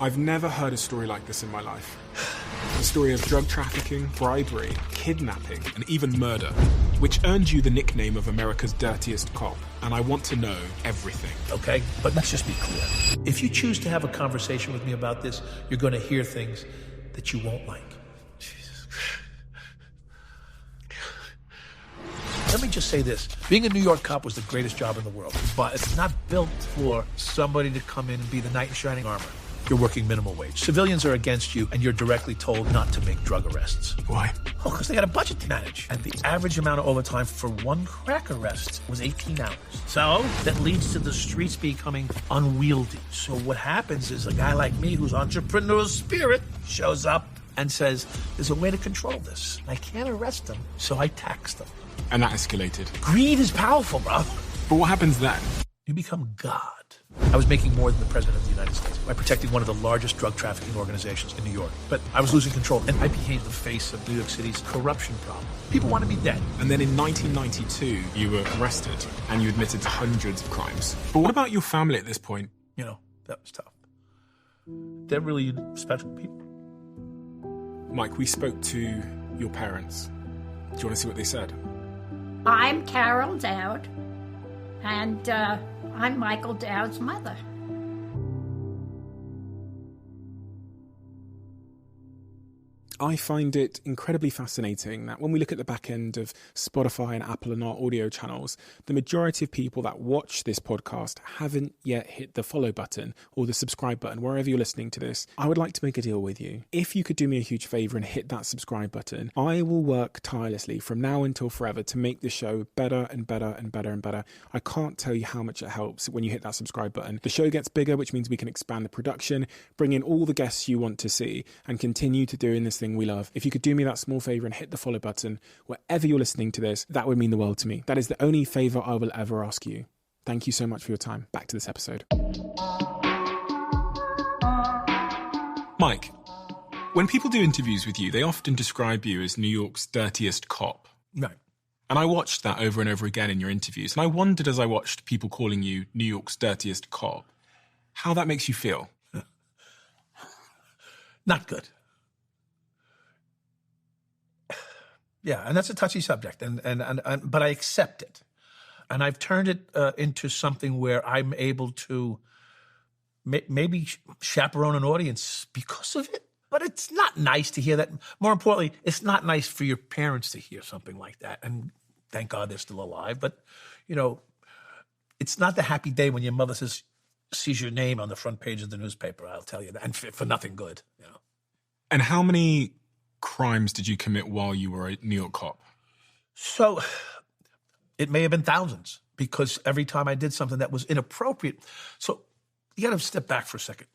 I've never heard a story like this in my life. The story of drug trafficking, bribery, kidnapping, and even murder, which earned you the nickname of America's Dirtiest Cop. And I want to know everything. Okay, but let's just be clear. If you choose to have a conversation with me about this, you're going to hear things that you won't like. Jesus. Let me just say this. Being a New York cop was the greatest job in the world, but it's not built for somebody to come in and be the knight in shining armor. You're working minimum wage. Civilians are against you, and you're directly told not to make drug arrests. Why? Oh, because they got a budget to manage. And the average amount of overtime for one crack arrest was 18 hours. So that leads to the streets becoming unwieldy. So what happens is a guy like me, who's entrepreneurial spirit, shows up and says, there's a way to control this. I can't arrest them, so I tax them. And that escalated. Greed is powerful, bro. But what happens then? You become God. I was making more than the President of the United States by protecting one of the largest drug trafficking organizations in New York. But I was losing control, and I became the face of New York City's corruption problem. People wanted me dead. And then in 1992, you were arrested, and you admitted to hundreds of crimes. But what about your family at this point? You know, that was tough. They're really special people. Mike, we spoke to your parents. Do you want to see what they said? I'm Carol Dowd, and I'm Michael Dowd's mother. I find it incredibly fascinating that when we look at the back end of Spotify and Apple and our audio channels, the majority of people that watch this podcast haven't yet hit the follow button or the subscribe button, wherever you're listening to this. I would like to make a deal with you. If you could do me a huge favor and hit that subscribe button, I will work tirelessly from now until forever to make this show better and better and better and better. I can't tell you how much it helps when you hit that subscribe button. The show gets bigger, which means we can expand the production, bring in all the guests you want to see, and continue to doing this thing we love. If you could do me that small favor and hit the follow button wherever you're listening to this, that would mean the world to me. That is the only favor I will ever ask you. Thank you so much for your time. Back to this episode. Mike, when people do interviews with you, they often describe you as New York's dirtiest cop. Right. And I watched that over and over again in your interviews. And I wondered, as I watched people calling you New York's dirtiest cop, how that makes you feel. Not good. Yeah, and that's a touchy subject, but I accept it. And I've turned it into something where I'm able to maybe chaperone an audience because of it. But it's not nice to hear that. More importantly, it's not nice for your parents to hear something like that. And thank God they're still alive. But, you know, it's not the happy day when your mother sees your name on the front page of the newspaper, I'll tell you that, and for nothing good, you know. And how many crimes did you commit while you were a New York cop? So it may have been thousands, because every time I did something that was inappropriate. So you got to step back for a second.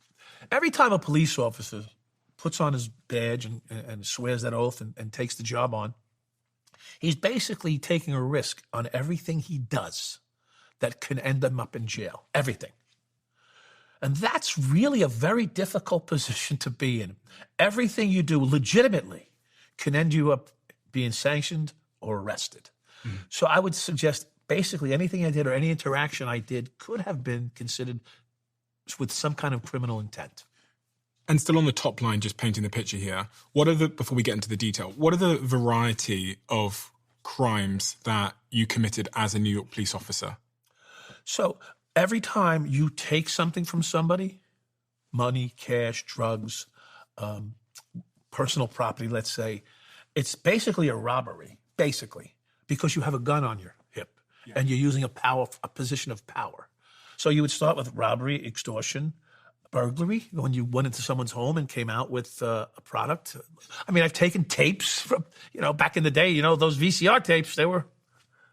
Every time a police officer puts on his badge and swears that oath and takes the job on, he's basically taking a risk on everything he does that can end him up in jail. Everything. And that's really a very difficult position to be in. Everything you do legitimately can end you up being sanctioned or arrested. Mm-hmm. So I would suggest basically anything I did or any interaction I did could have been considered with some kind of criminal intent. And still on the top line, just painting the picture here, before we get into the detail, what are the variety of crimes that you committed as a New York police officer? So every time you take something from somebody, money, cash, drugs, personal property, let's say, it's basically a robbery, because you have a gun on your hip and you're using a position of power. So you would start with robbery, extortion, burglary, when you went into someone's home and came out with a product. I mean, I've taken tapes from, back in the day, those VCR tapes, there was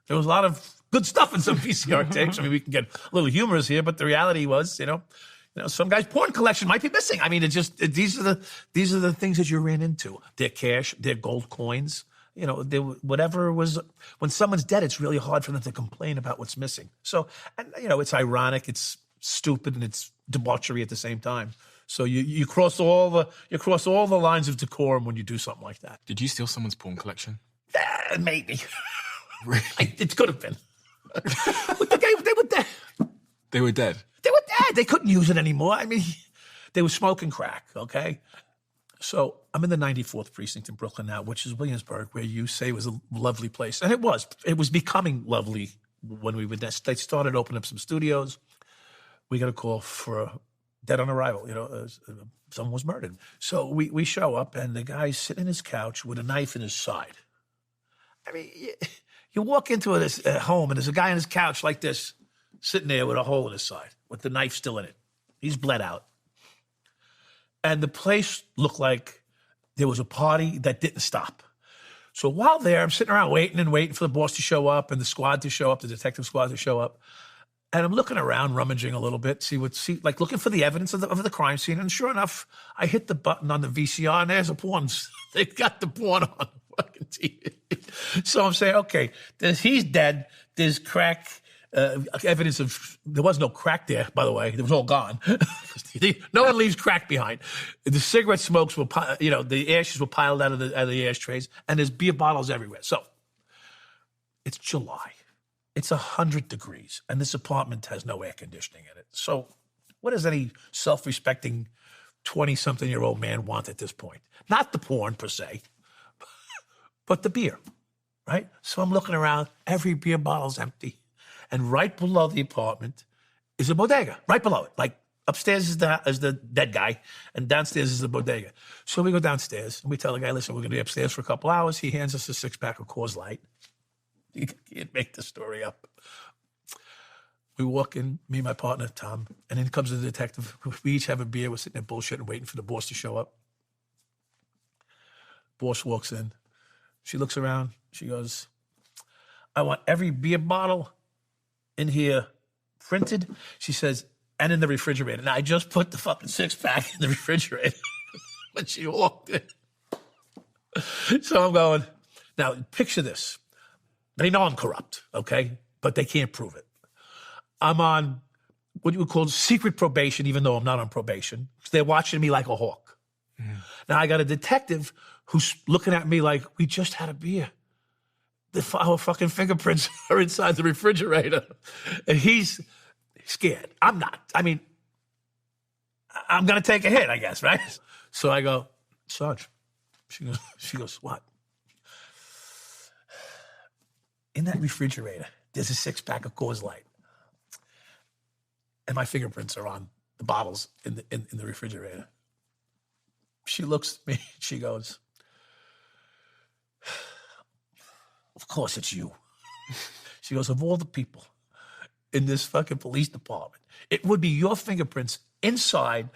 a lot of good stuff in some VCR tapes. I mean, we can get a little humorous here, but the reality was, some guy's porn collection might be missing. I mean, these are the things that you ran into. Their cash, their gold coins, whatever was. When someone's dead, it's really hard for them to complain about what's missing. So, and it's ironic, it's stupid, and it's debauchery at the same time. So you cross all the lines of decorum when you do something like that. Did you steal someone's porn collection? Maybe. Really? It could have been. But they were dead. They were dead? They were dead. They couldn't use it anymore. I mean, They were smoking crack, okay? So I'm in the 94th precinct in Brooklyn now, which is Williamsburg, where you say was a lovely place. And it was. It was becoming lovely when we were there. They started opening up some studios. We got a call for a dead on arrival. Someone was murdered. So we show up, and the guy's sitting in his couch with a knife in his side. I mean, you walk into this home, and there's a guy on his couch like this, sitting there with a hole in his side, with the knife still in it. He's bled out. And the place looked like there was a party that didn't stop. So while there, I'm sitting around waiting for the boss to show up and the squad to show up, the detective squad to show up. And I'm looking around, rummaging a little bit, looking for the evidence of the crime scene. And sure enough, I hit the button on the VCR, and there's a porn. They got the porn on the fucking TV. So I'm saying, okay, he's dead. There's crack. Evidence of, there was no crack there, by the way. It was all gone. No one leaves crack behind. The cigarette smokes were, the ashes were piled out of the ashtrays, and there's beer bottles everywhere. So it's July. It's 100 degrees, and this apartment has no air conditioning in it. So what does any self-respecting 20-something-year-old man want at this point? Not the porn, per se, but the beer, right? So I'm looking around. Every beer bottle's empty. And right below the apartment is a bodega, right below it. Like upstairs is the dead guy, and downstairs is the bodega. So we go downstairs, and we tell the guy, listen, we're going to be upstairs for a couple hours. He hands us a 6-pack of Coors Light. You can't make the story up. We walk in, me and my partner, Tom, and in comes the detective. We each have a beer. We're sitting there bullshitting, waiting for the boss to show up. Boss walks in. She looks around. She goes, I want every beer bottle in here printed. She says, and in the refrigerator. Now, I just put the fucking 6-pack in the refrigerator when she walked in. So I'm going, now, picture this. They know I'm corrupt, okay? But they can't prove it. I'm on what you would call secret probation, even though I'm not on probation. They're watching me like a hawk. Mm. Now, I got a detective who's looking at me like, we just had a beer. Our fucking fingerprints are inside the refrigerator. And he's scared. I'm not. I mean, I'm going to take a hit, I guess, right? So I go, Sarge. She goes, what? In that refrigerator, there's a 6-pack of Coors Light. And my fingerprints are on the bottles in the refrigerator. She looks at me, she goes, of course it's you. She goes, of all the people in this fucking police department, it would be your fingerprints inside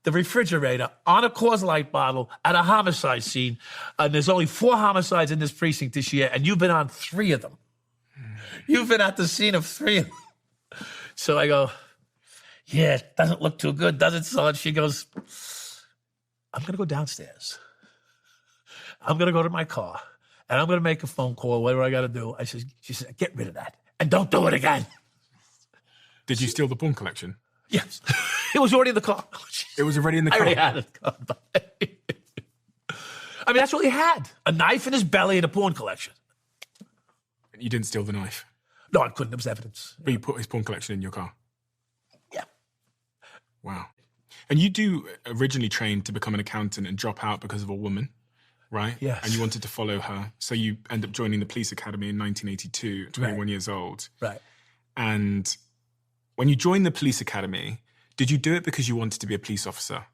the refrigerator on a Coors Light bottle at a homicide scene. And there's only 4 homicides in this precinct this year, and you've been on 3 of them. You've been at the scene of 3 of them. So I go, yeah, it doesn't look too good, does it, son? She goes, I'm going to go downstairs. I'm going to go to my car, and I'm going to make a phone call, whatever I got to do. She said, get rid of that, and don't do it again. Did you steal the porn collection? Yes. It was already in the car. It was already in the car? I already had it. I mean, that's what he had. A knife in his belly and a porn collection. You didn't steal the knife? No, I couldn't. There was evidence. But you put his porn collection in your car? Yeah. Wow. And you do originally train to become an accountant and drop out because of a woman, right? Yes. And you wanted to follow her. So you end up joining the police academy in 1982, 21 years old. Right. And when you joined the police academy, did you do it because you wanted to be a police officer?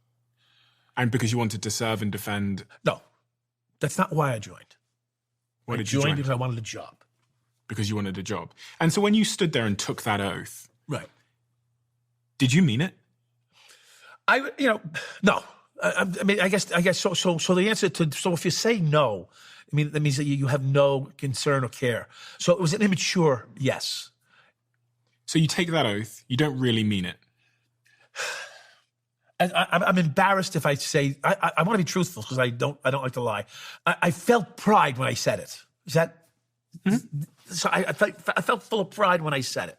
And because you wanted to serve and defend? No. That's not why I joined. Why did you join? Because I wanted a job. Because you wanted a job. And so when you stood there and took that oath, right? Did you mean it? No. I mean, I guess. So the answer to if you say no, I mean that means that you have no concern or care. So it was an immature yes. So you take that oath, you don't really mean it. I'm embarrassed if I say I want to be truthful because I don't like to lie. I felt pride when I said it. Is that? Mm-hmm. So I felt full of pride when I said it.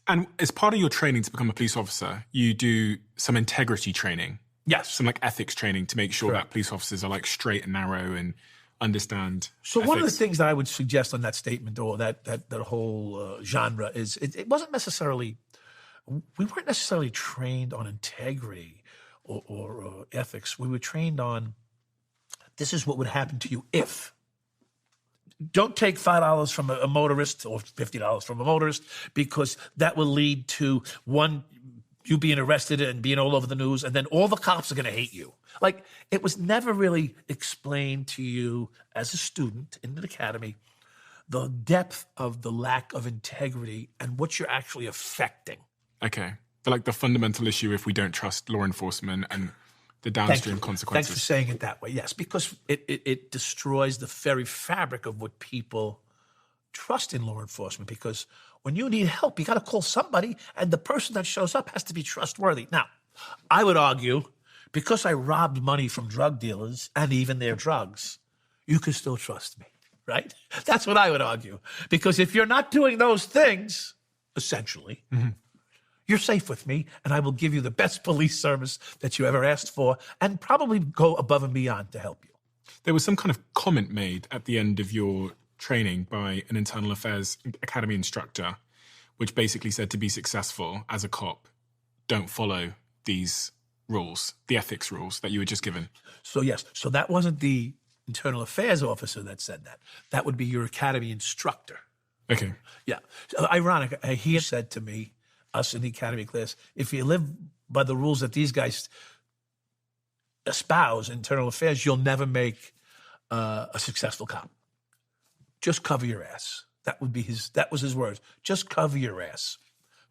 And as part of your training to become a police officer, you do some integrity training. Yes. Some like ethics training to make sure that police officers are like straight and narrow and understand So ethics. One of the things that I would suggest on that statement or that whole genre is it wasn't necessarily, we weren't necessarily trained on integrity or ethics. We were trained on, this is what would happen to you if. Don't take $5 from a motorist or $50 from a motorist, because that will lead to you being arrested and being all over the news, and then all the cops are going to hate you. Like, it was never really explained to you as a student in the academy, the depth of the lack of integrity and what you're actually affecting. Okay. But like the fundamental issue if we don't trust law enforcement and the downstream consequences. Thanks for saying it that way. Yes, because it destroys the very fabric of what people trust in law enforcement. Because when you need help, you got to call somebody, and the person that shows up has to be trustworthy. Now, I would argue, because I robbed money from drug dealers and even their drugs, you can still trust me, right? That's what I would argue. Because if you're not doing those things, essentially, you're safe with me, and I will give you the best police service that you ever asked for, and probably go above and beyond to help you. There was some kind of comment made at the end of your training by an internal affairs academy instructor, which basically said to be successful as a cop, don't follow these rules, the ethics rules that you were just given. So yes, so that wasn't the internal affairs officer that said that. That would be your academy instructor. Okay. Yeah. So, ironic, he said to me, us in the academy class, if you live by the rules that these guys espouse, internal affairs, you'll never make a successful cop. Just cover your ass. That was his words. Just cover your ass.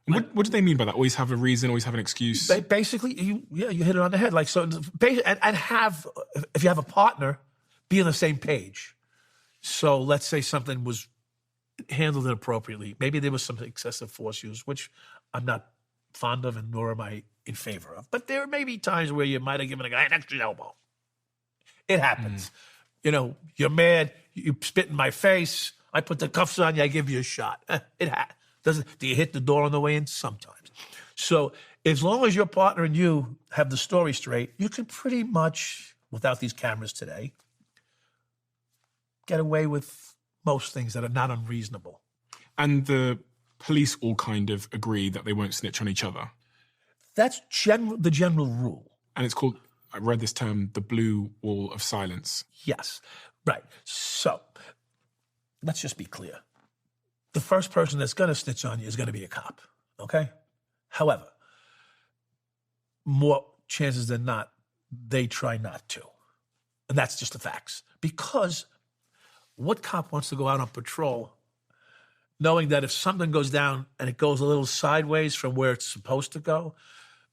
What do they mean by that? Always have a reason, always have an excuse? Basically, you hit it on the head. Like, so, and have, if you have a partner, be on the same page. So let's say something was handled inappropriately. Maybe there was some excessive force used, which I'm not fond of, and nor am I in favor of. But there may be times where you might have given a guy an extra elbow. It happens. You know, you're mad, you spit in my face, I put the cuffs on you, I give you a shot. Do you hit the door on the way in? Sometimes. So as long as your partner and you have the story straight, you can pretty much, without these cameras today, get away with most things that are not unreasonable. And the police all kind of agree that they won't snitch on each other. That's the general rule. And it's called, I read this term, the blue wall of silence. Yes, right. So let's just be clear. The first person that's going to snitch on you is going to be a cop, okay? However, more chances than not, they try not to. And that's just the facts. Because what cop wants to go out on patrol knowing that if something goes down and it goes a little sideways from where it's supposed to go,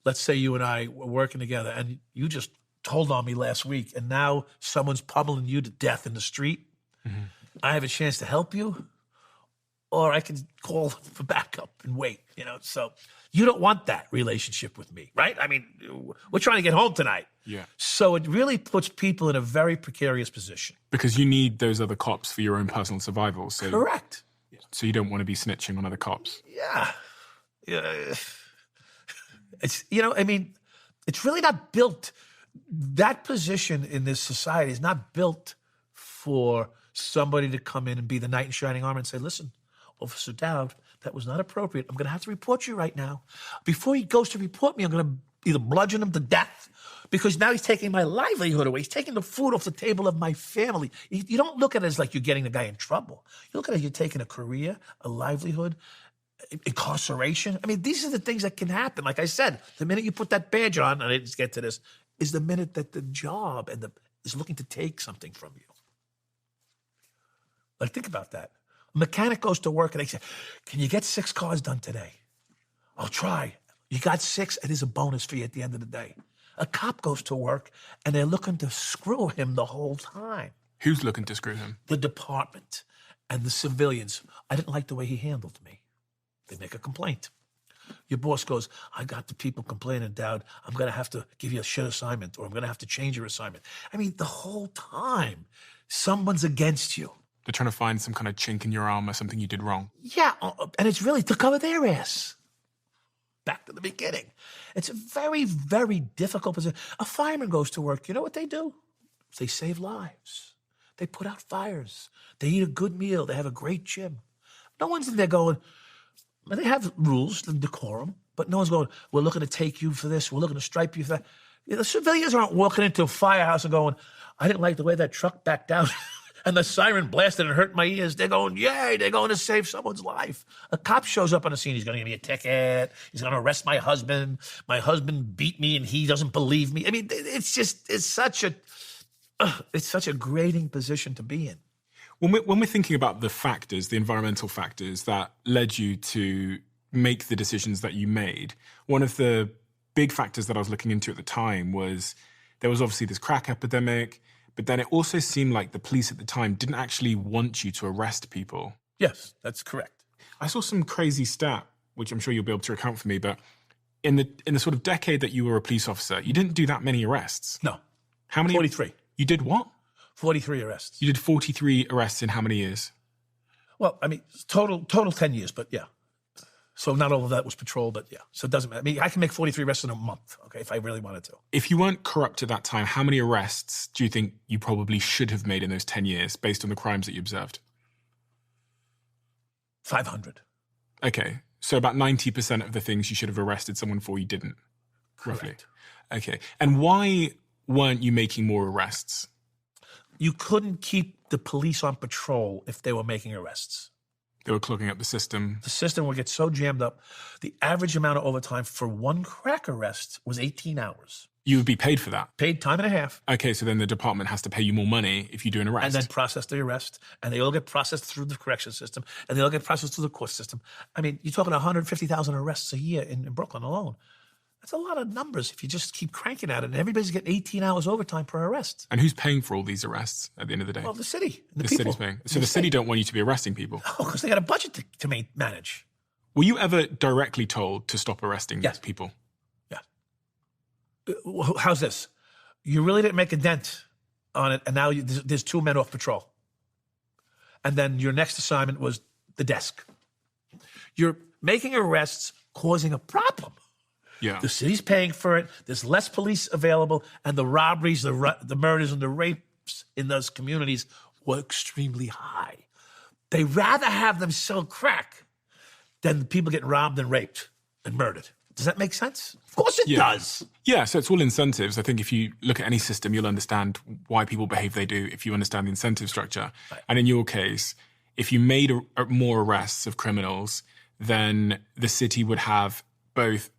let's say you and I were working together and you just told on me last week and now someone's pummeling you to death in the street, I have a chance to help you, or I can call for backup and wait, you know? So you don't want that relationship with me, right? I mean, we're trying to get home tonight. Yeah. So it really puts people in a very precarious position. Because you need those other cops for your own personal survival. So, correct. So you don't want to be snitching on other cops. Yeah. It's, you know, I mean, it's really not built, that position in this society is not built for somebody to come in and be the knight in shining armor and say, listen, Officer Dowd, that was not appropriate. I'm going to have to report you right now. Before he goes to report me, I'm going to either bludgeon him to death because now he's taking my livelihood away. He's taking the food off the table of my family. You don't look at it as like you're getting the guy in trouble. You look at it as you're taking a career, a livelihood, incarceration. I mean, these are the things that can happen. Like I said, the minute you put that badge on, and I didn't get to this, is the minute that the job is looking to take something from you. Like, think about that. A mechanic goes to work and they say, can you get 6 cars done today? I'll try. You got 6, and there's a bonus for you at the end of the day. A cop goes to work and they're looking to screw him the whole time. Who's looking to screw him? The department and the civilians. I didn't like the way he handled me. They make a complaint. Your boss goes, I got the people complaining, Dowd. I'm going to have to give you a shit assignment, or I'm going to have to change your assignment. I mean, the whole time, someone's against you. They're trying to find some kind of chink in your armor, something you did wrong. Yeah, and it's really to cover their ass. Back to the beginning. It's a very, very difficult position. A fireman goes to work. You know what they do? They save lives. They put out fires. They eat a good meal. They have a great gym. No one's in there going, they have rules and decorum, but no one's going, we're looking to take you for this. We're looking to stripe you for that. The civilians aren't walking into a firehouse and going, I didn't like the way that truck backed out and the siren blasted and hurt my ears. They're going, yay, they're going to save someone's life. A cop shows up on the scene. He's going to give me a ticket. He's going to arrest my husband. My husband beat me and he doesn't believe me. I mean, it's such a grating position to be in. When we're thinking about the factors, the environmental factors that led you to make the decisions that you made, one of the big factors that I was looking into at the time was there was obviously this crack epidemic, but then it also seemed like the police at the time didn't actually want you to arrest people. Yes, that's correct. I saw some crazy stat, which I'm sure you'll be able to account for me, but in the sort of decade that you were a police officer, you didn't do that many arrests. No. How many? 43. You did what? 43 arrests. You did 43 arrests in how many years? Well, I mean, total 10 years, but yeah. So not all of that was patrol, but yeah. So it doesn't matter. I mean, I can make 43 arrests in a month, okay, if I really wanted to. If you weren't corrupt at that time, how many arrests do you think you probably should have made in those 10 years based on the crimes that you observed? 500. Okay. So about 90% of the things you should have arrested someone for, you didn't, Correct. roughly. Okay. And why weren't you making more arrests? You couldn't keep the police on patrol if they were making arrests. They were clogging up the system. The system would get so jammed up. The average amount of overtime for one crack arrest was 18 hours. You would be paid for that? Paid time and a half. Okay, so then the department has to pay you more money if you do an arrest. And then process the arrest. And they all get processed through the correction system. And they all get processed through the court system. I mean, you're talking 150,000 arrests a year in Brooklyn alone. That's a lot of numbers if you just keep cranking at it. And everybody's getting 18 hours overtime per arrest. And who's paying for all these arrests at the end of the day? Well, the city. The the people. city's paying. So the city don't want you to be arresting people? Oh, because they got a budget to manage. Were you ever directly told to stop arresting Yes. people? Yeah. How's this? You really didn't make a dent on it, and now there's 2 men off patrol. And then your next assignment was the desk. You're making arrests, causing a problem. Yeah. The city's paying for it. There's less police available, and the robberies, the murders, and the rapes in those communities were extremely high. They rather have them sell crack than people getting robbed and raped and murdered. Does that make sense? Of course it does. Yeah, so it's all incentives. I think if you look at any system, you'll understand why people behave they do if you understand the incentive structure. Right. And in your case, if you made more arrests of criminals, then the city would have both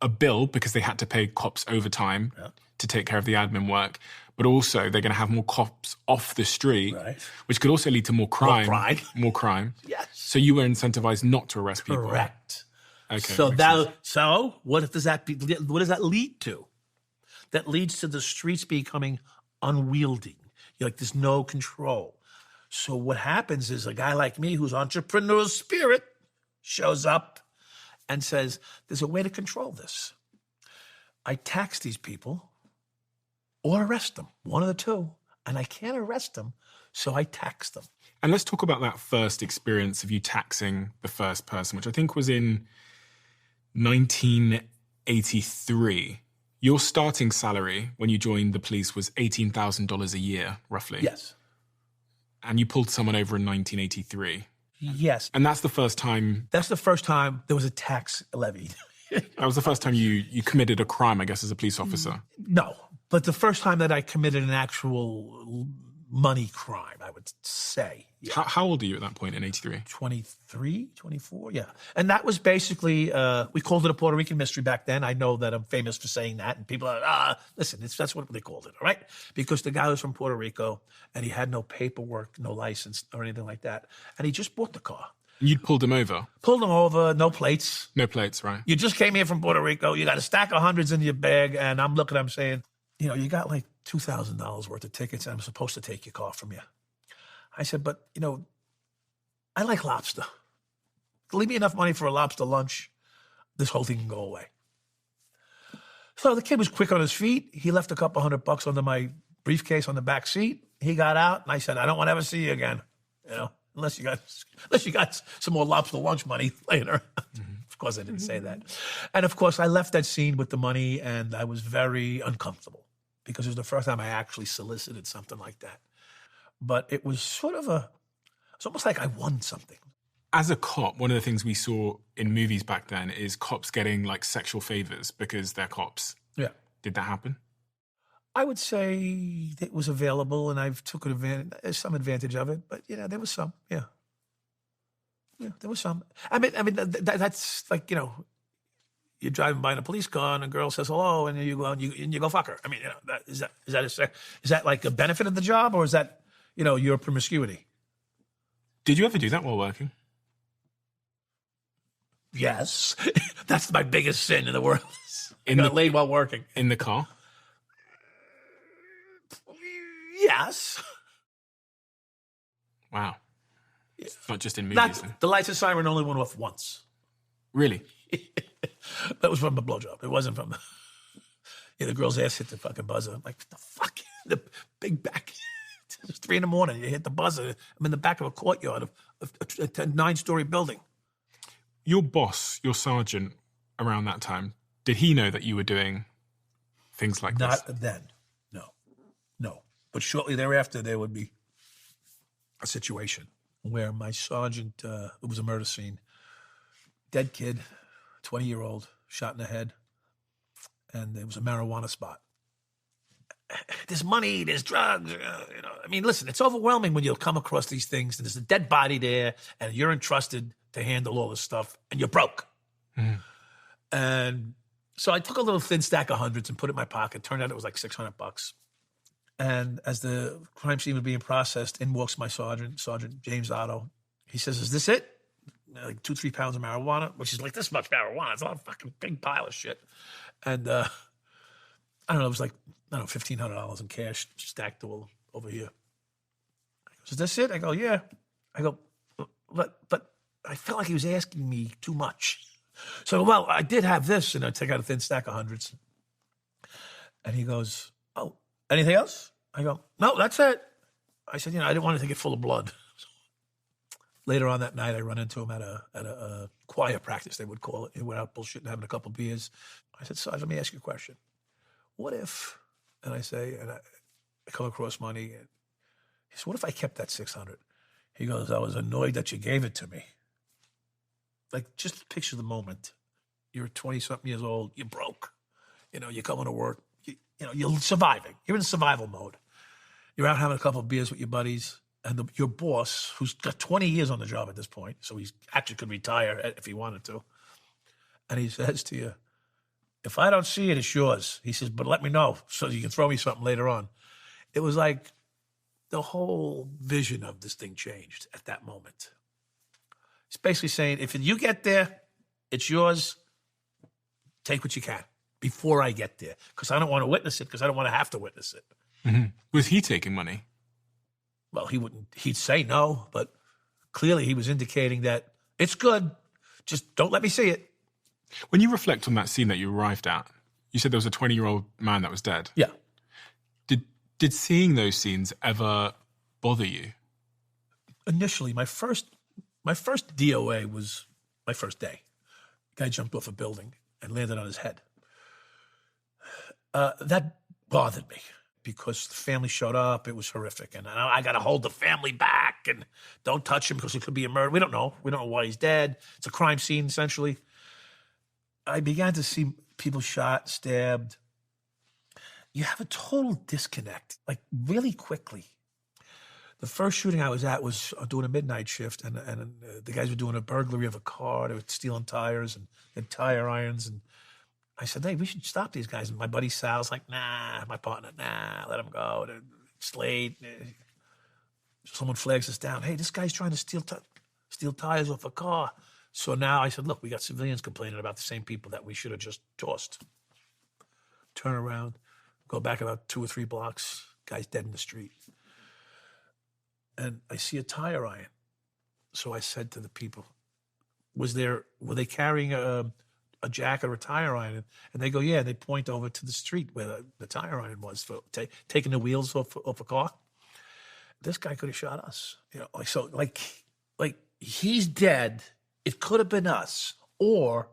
a bill because they had to pay cops overtime to take care of the admin work, but also they're going to have more cops off the street, which could also lead to more crime. More crime. Yes. So you were incentivized not to arrest people. Correct. Okay. So what does that lead to? That leads to the streets becoming unwieldy. There's no control. So what happens is a guy like me who's entrepreneurial spirit shows up and says, there's a way to control this. I tax these people or arrest them, one of the two, and I can't arrest them, so I tax them. And let's talk about that first experience of you taxing the first person, which I think was in 1983. Your starting salary when you joined the police was $18,000 a year, roughly. Yes. And you pulled someone over in 1983. Yes. And that's the first time... That's the first time there was a tax levied. That was the first time you committed a crime, I guess, as a police officer. No, but the first time that I committed an actual money crime, I would say. Yeah. How old are you at that point in 83? 23, 24, yeah. And that was basically, we called it a Puerto Rican mystery back then. I know that I'm famous for saying that, and people are, listen, that's what they called it, all right? Because the guy was from Puerto Rico, and he had no paperwork, no license, or anything like that. And he just bought the car. You'd pulled him over? Pulled him over, no plates. No plates, right. You just came here from Puerto Rico, you got a stack of hundreds in your bag, and I'm looking at him saying, you got like $2,000 worth of tickets, and I'm supposed to take your car from you. I said, but, I like lobster. Leave me enough money for a lobster lunch. This whole thing can go away. So the kid was quick on his feet. He left a couple $100 under my briefcase on the back seat. He got out, and I said, I don't want to ever see you again, unless you got some more lobster lunch money later. Of course, I didn't say that. And of course, I left that scene with the money, and I was very uncomfortable because it was the first time I actually solicited something like that. But it was sort of it's almost like I won something. As a cop, one of the things we saw in movies back then is cops getting like sexual favors because they're cops. Yeah. Did that happen? I would say it was available, and I've took some advantage of it. But there was some. Yeah, there was some. I mean, that's like you're driving by in a police car, and a girl says hello, and you go and you go fuck her. I mean, is that like a benefit of the job, or is that your promiscuity? Did you ever do that while working? Yes, that's my biggest sin in the world. I got laid while working in the car. Yes. Wow. It's not just in movies. The lights and siren only went off once. Really? That was from the blowjob. It wasn't from the girl's ass hit the fucking buzzer. I'm like, what the fuck? The big back. It's 3 a.m. You hit the buzzer. I'm in the back of a courtyard of a 9-story building. Your boss, your sergeant, around that time, did he know that you were doing things like this? Not then. No. But shortly thereafter, there would be a situation where my sergeant, it was a murder scene, dead kid, 20-year-old, shot in the head, and there was a marijuana spot. There's money, there's drugs, I mean, listen, it's overwhelming when you'll come across these things, and there's a dead body there, and you're entrusted to handle all this stuff, and you're broke. Mm. And so I took a little thin stack of hundreds and put it in my pocket. Turned out it was like $600. And as the crime scene was being processed, in walks my sergeant, Sergeant James Otto. He says, "Is this it?" Like 2-3 pounds of marijuana, which is like this much marijuana. It's a fucking big pile of shit. And I don't know, it was like, $1,500 in cash stacked all over here. He goes, "Is this it?" I go, "Yeah." I go, but I felt like he was asking me too much. So, well, I did have this, and I take out a thin stack of hundreds. And he goes, "Oh, anything else?" I go, "No, that's it." I said, I didn't want it to get full of blood. Later on that night, I run into him at a choir practice, they would call it. He went out bullshitting, having a couple beers. I said, "Sarge, let me ask you a question. What if," and I say, and I come across money, and he said, "What if I kept that 600? He goes, "I was annoyed that you gave it to me." Like, just picture the moment. You're 20-something years old, you're broke. You're coming to work. You're surviving. You're in survival mode. You're out having a couple of beers with your buddies, and your boss, who's got 20 years on the job at this point, so he actually could retire if he wanted to, and he says to you, "If I don't see it, it's yours." He says, "But let me know so you can throw me something later on." It was like the whole vision of this thing changed at that moment. It's basically saying, if you get there, it's yours. Take what you can before I get there, because I don't want to witness it, because I don't want to have to witness it. Mm-hmm. Was he taking money? Well, he'd say no, but clearly he was indicating that it's good, just don't let me see it. When you reflect on that scene that you arrived at, you said there was a 20-year-old man that was dead. Yeah. Did seeing those scenes ever bother you? Initially, my first DOA was my first day. Guy jumped off a building and landed on his head. That bothered me because the family showed up. It was horrific. And I got to hold the family back and don't touch him because it could be a murder. We don't know. We don't know why he's dead. It's a crime scene, essentially. I began to see people shot, stabbed. You have a total disconnect, like really quickly. The first shooting I was at was doing a midnight shift, and the guys were doing a burglary of a car. They were stealing tires and tire irons. And I said, "Hey, we should stop these guys." And my buddy Sal's like, "Nah," my partner, "Nah, let them go. It's late." Someone flags us down. "Hey, this guy's trying to steal tires off a car." So now I said, "Look, we got civilians complaining about the same people that we should have just tossed." Turn around, go back about 2 or 3 blocks. Guy's dead in the street. And I see a tire iron. So I said to the people, were they carrying a jack or a tire iron? And they go, "Yeah." They point over to the street where the tire iron was for taking the wheels off a car. This guy could have shot us. Like he's dead. It could have been us. Or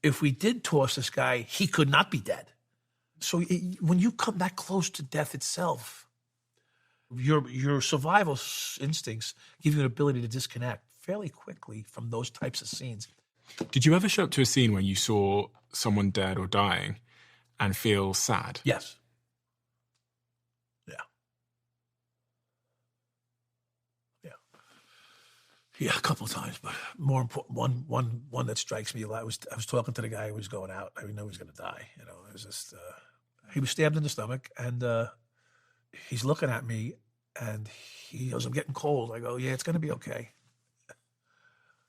if we did toss this guy, he could not be dead. So when you come that close to death itself, your survival instincts give you an ability to disconnect fairly quickly from those types of scenes. Did you ever show up to a scene where you saw someone dead or dying and feel sad? Yes. Yeah, a couple of times, but more important, one that strikes me a lot. I was talking to the guy who was going out. I knew he was going to die. You know, it was just he was stabbed in the stomach, and he's looking at me, and he goes, "I'm getting cold." I go, "Yeah, it's going to be okay."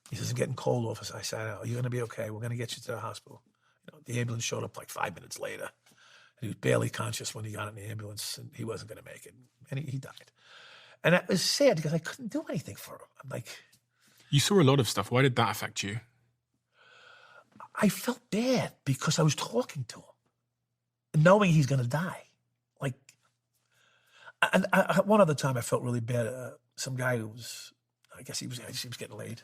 He says, "I'm getting cold, officer." I said, "Oh, you're going to be okay. We're going to get you to the hospital." You know, the ambulance showed up like 5 minutes later, and he was barely conscious when he got in the ambulance, and he wasn't going to make it, and he died. And it was sad because I couldn't do anything for him. I'm like. You saw a lot of stuff. Why did that affect you? I felt bad because I was talking to him, knowing he's going to die. Like, and one other time I felt really bad. Some guy who was, I guess he was getting laid.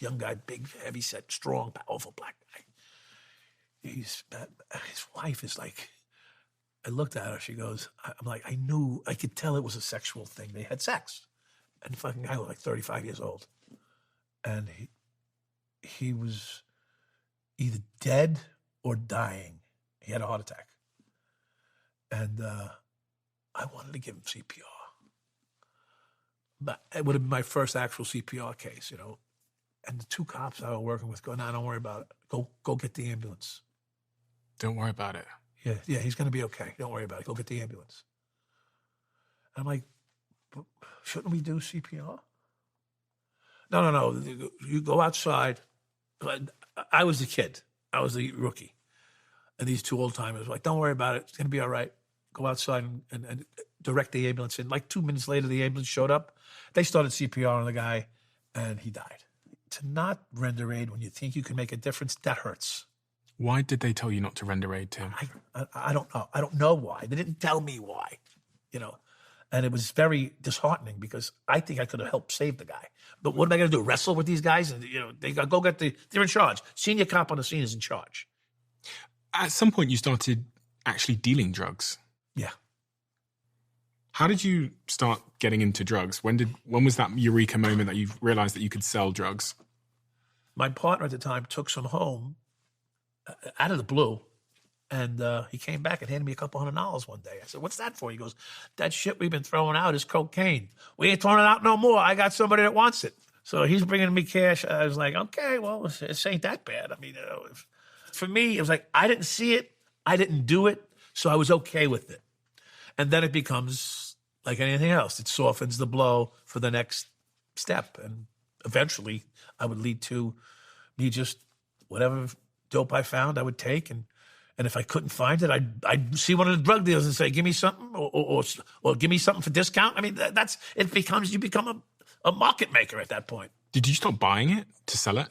Young guy, big, heavy set, strong, powerful black guy. His wife is like, I looked at her. She goes, I'm like, I could tell it was a sexual thing. They had sex, and the fucking guy was like 35 years old. And he was either dead or dying. He had a heart attack. And I wanted to give him CPR. But it would have been my first actual CPR case, you know. And the 2 cops I was working with go, "No, don't worry about it. Go get the ambulance." Don't worry about it. Yeah, he's going to be okay. Don't worry about it. Go get the ambulance. And I'm like, shouldn't we do CPR? No. You go outside. I was the kid. I was the rookie. And these 2 old-timers were like, "Don't worry about it. It's going to be all right. Go outside and direct the ambulance in." Like 2 minutes later, the ambulance showed up. They started CPR on the guy, and he died. To not render aid when you think you can make a difference, that hurts. Why did they tell you not to render aid to him? I don't know. I don't know why. They didn't tell me why, you know. And it was very disheartening because I think I could have helped save the guy. But what am I going to do? Wrestle with these guys? And, you know, they go get they're in charge. Senior cop on the scene is in charge. At some point, you started actually dealing drugs. Yeah. How did you start getting into drugs? When was that eureka moment that you realized that you could sell drugs? My partner at the time took some home out of the blue. And he came back and handed me a couple $100 one day. I said, "What's that for?" He goes, "That shit we've been throwing out is cocaine. We ain't throwing it out no more. I got somebody that wants it." So he's bringing me cash. I was like, okay, well, it ain't that bad. I mean, for me, it was like, I didn't see it. I didn't do it. So I was okay with it. And then it becomes like anything else. It softens the blow for the next step. And eventually I would lead to me just whatever dope I found, I would take. And if I couldn't find it, I'd see one of the drug dealers and say, "Give me something," or "Give me something for discount." I mean, you become a market maker at that point. Did you stop buying it to sell it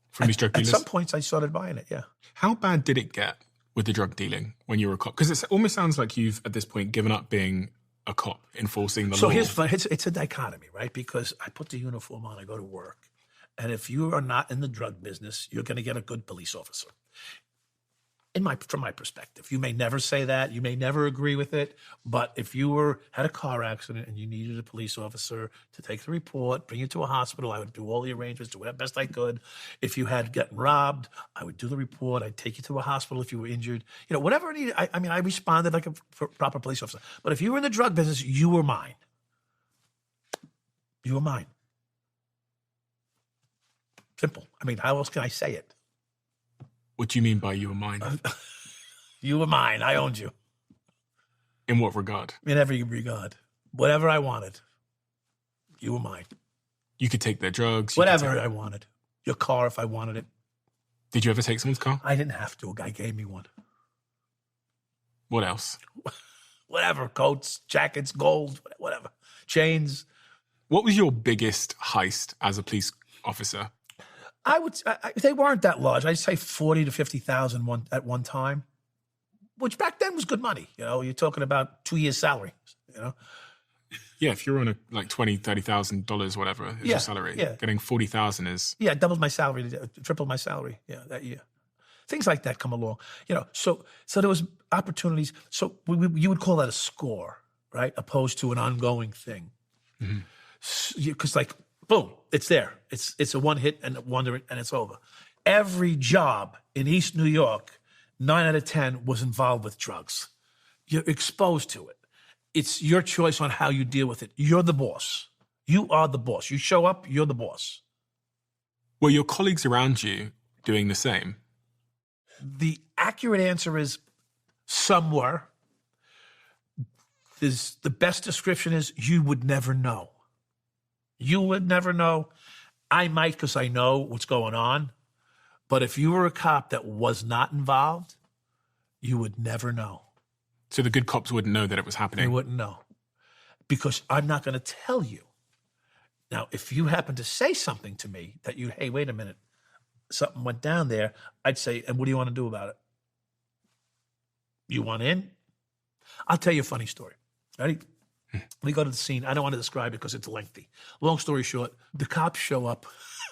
from these drug dealers? At some points, I started buying it, yeah. How bad did it get with the drug dealing when you were a cop? Because it almost sounds like you've, at this point, given up being a cop, enforcing the law. So it's a dichotomy, right? Because I put the uniform on, I go to work. And if you are not in the drug business, you're going to get a good police officer. From my perspective, you may never say that, you may never agree with it, but if you had a car accident and you needed a police officer to take the report, bring you to a hospital, I would do all the arrangements, do the best I could. If you had gotten robbed, I would do the report, I'd take you to a hospital if you were injured. You know, whatever I needed, I responded like a proper police officer. But if you were in the drug business, you were mine. You were mine. Simple. I mean, how else can I say it? What do you mean by you were mine? You were mine. I owned you. In what regard? In every regard. Whatever I wanted, you were mine. You could take their drugs. Whatever I wanted. Your car if I wanted it. Did you ever take someone's car? I didn't have to. A guy gave me one. What else? Whatever. Coats, jackets, gold, whatever. Chains. What was your biggest heist as a police officer? They weren't that large. I'd say 40 to 50,000 at one time, which back then was good money. You know, you're talking about 2 years' salary. You know, yeah. If you're on like $20,000-$30,000, whatever is your salary, getting 40,000 is doubled my salary, tripled my salary. Yeah, that year. Things like that come along. You know, so there was opportunities. So you would call that a score, right? Opposed to an ongoing thing, because like. Boom, it's there. It's a one hit and a wonder and it's over. Every job in East New York 9 out of 10 was involved with drugs. You're exposed to it. It's your choice on how you deal with it. You're the boss. You are the boss. You show up, you're the boss. Were your colleagues around you doing the same? The accurate answer is some were. The best description is you would never know. You would never know. I might because I know what's going on. But if you were a cop that was not involved, you would never know. So the good cops wouldn't know that it was happening? They wouldn't know. Because I'm not going to tell you. Now, if you happen to say something to me that hey, wait a minute, something went down there, I'd say, and what do you want to do about it? You want in? I'll tell you a funny story. Ready? We go to the scene. I don't want to describe it because it's lengthy. Long story short, the cops show up.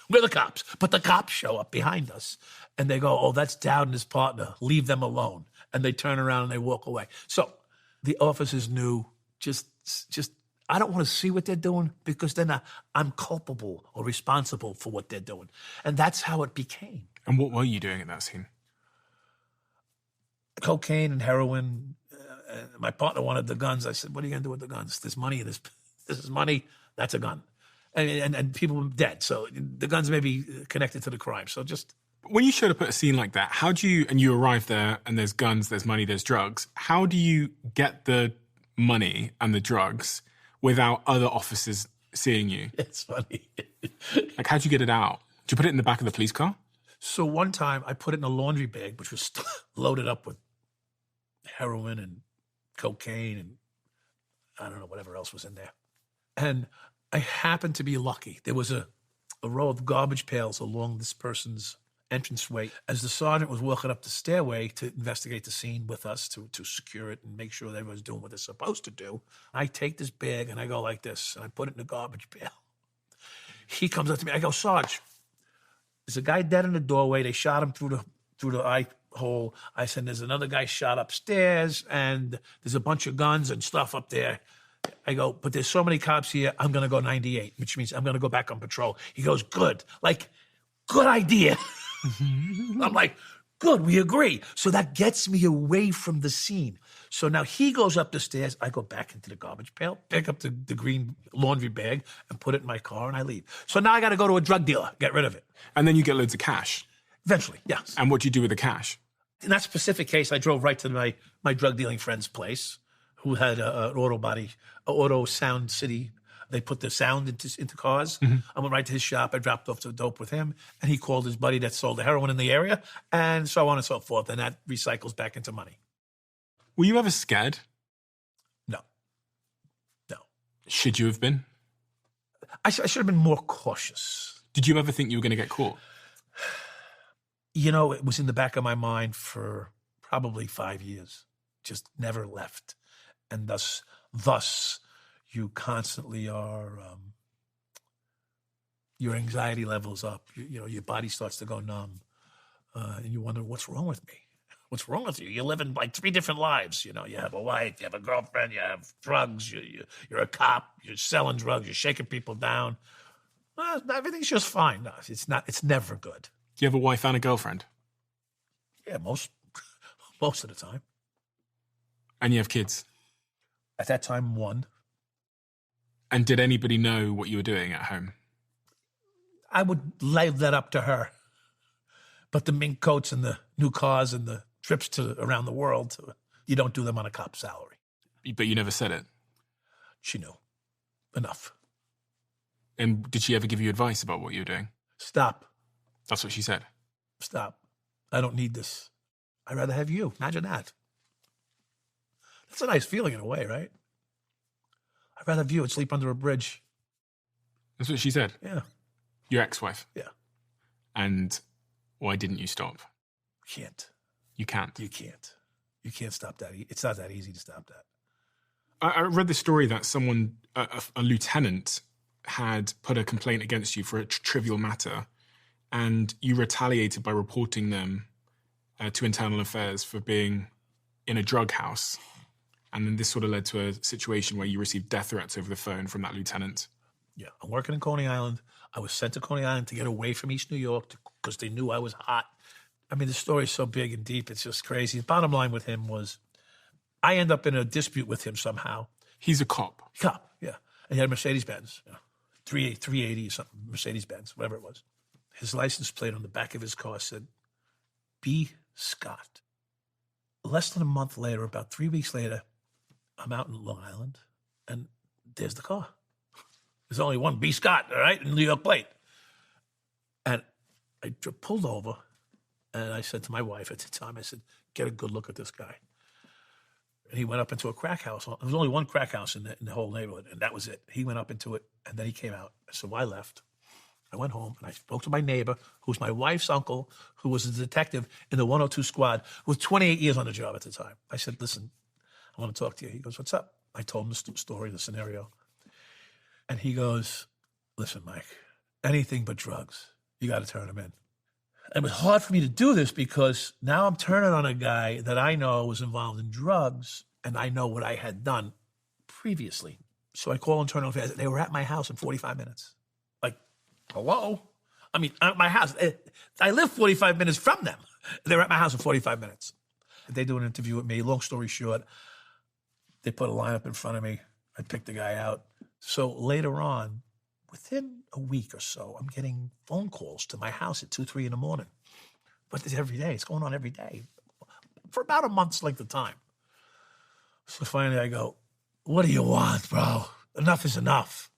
We're the cops, but the cops show up behind us. And they go, oh, that's Dowd and his partner. Leave them alone. And they turn around and they walk away. So the officers knew, just I don't want to see what they're doing because then I'm culpable or responsible for what they're doing. And that's how it became. And what were you doing at that scene? Cocaine and heroin. My partner wanted the guns. I said, what are you going to do with the guns? There's money. This is money. That's a gun. And people were dead. So the guns may be connected to the crime. So just... When you showed up at a scene like that, and you arrive there and there's guns, there's money, there's drugs, how do you get the money and the drugs without other officers seeing you? It's funny. Like, how'd you get it out? Did you put it in the back of the police car? So one time I put it in a laundry bag, which was loaded up with heroin and cocaine and I don't know, whatever else was in there. And I happened to be lucky. There was a row of garbage pails along this person's entranceway. As the sergeant was walking up the stairway to investigate the scene with us, to secure it and make sure that everyone's doing what they're supposed to do, I take this bag and I go like this, and I put it in the garbage pail. He comes up to me. I go, Sarge, there's a guy dead in the doorway. They shot him through the eye hole. I said, there's another guy shot upstairs, and there's a bunch of guns and stuff up there. I go, but there's so many cops here, I'm going to go 98, which means I'm going to go back on patrol. He goes, good. Like, good idea. I'm like, good, we agree. So that gets me away from the scene. So now he goes up the stairs. I go back into the garbage pail, pick up the green laundry bag and put it in my car, and I leave. So now I got to go to a drug dealer, get rid of it. And then you get loads of cash? Eventually, yes. And what do you do with the cash? In that specific case, I drove right to my drug dealing friend's place, who had an auto sound city. They put the sound into cars. Mm-hmm. I went right to his shop. I dropped off the dope with him, and he called his buddy that sold the heroin in the area, and so on and so forth. And that recycles back into money. Were you ever scared? No. Should you have been? I should have been more cautious. Did you ever think you were going to get caught? You know, it was in the back of my mind for probably 5 years. Just never left. And thus, you constantly are, your anxiety levels up. You know, your body starts to go numb. And you wonder, what's wrong with me? What's wrong with you? You're living like 3 different lives. You know, you have a wife, you have a girlfriend, you have drugs, you're a cop, you're selling drugs, you're shaking people down. Everything's just fine. No, it's never good. Do you have a wife and a girlfriend? Yeah, most of the time. And you have kids? At that time, 1. And did anybody know what you were doing at home? I would lay that up to her. But the mink coats and the new cars and the trips around the world, you don't do them on a cop's salary. But you never said it? She knew. Enough. And did she ever give you advice about what you were doing? Stop. That's what she said? Stop. I don't need this. I'd rather have you. Imagine that. That's a nice feeling in a way, right? I'd rather have you and sleep under a bridge. That's what she said? Yeah. Your ex-wife? Yeah. And why didn't you stop? Can't. You can't? You can't. You can't stop that. It's not that easy to stop that. I read the story that someone, a lieutenant, had put a complaint against you for a trivial matter, and you retaliated by reporting them to Internal Affairs for being in a drug house. And then this sort of led to a situation where you received death threats over the phone from that lieutenant. Yeah, I'm working in Coney Island. I was sent to Coney Island to get away from East New York because they knew I was hot. I mean, the story's so big and deep, it's just crazy. The bottom line with him was I end up in a dispute with him somehow. He's a cop. Cop, yeah. And he had a Mercedes-Benz, 380 or something, Mercedes-Benz, whatever it was. His license plate on the back of his car said, B. Scott. Less than a month later, about 3 weeks later, I'm out in Long Island, and there's the car. There's only one B. Scott, all right, in New York plate. And I pulled over, and I said to my wife at the time, I said, get a good look at this guy. And he went up into a crack house. There was only one crack house in the whole neighborhood, and that was it. He went up into it, and then he came out. So I left. I went home, and I spoke to my neighbor, who was my wife's uncle, who was a detective in the 102 squad, with 28 years on the job at the time. I said, listen, I want to talk to you. He goes, what's up? I told him the story, the scenario. And he goes, listen, Mike, anything but drugs. You got to turn him in. It was hard for me to do this because now I'm turning on a guy that I know was involved in drugs, and I know what I had done previously. So I call and turn on. They were at my house in 45 minutes. Like, hello? I mean, at my house. I live 45 minutes from them. They were at my house in 45 minutes. They do an interview with me. Long story short, they put a lineup in front of me. I picked the guy out. So later on, within a week or so, I'm getting phone calls to my house at 2, 3 in the morning. But it's every day. It's going on every day for about a month's length of time. So finally I go, what do you want, bro? Enough is enough.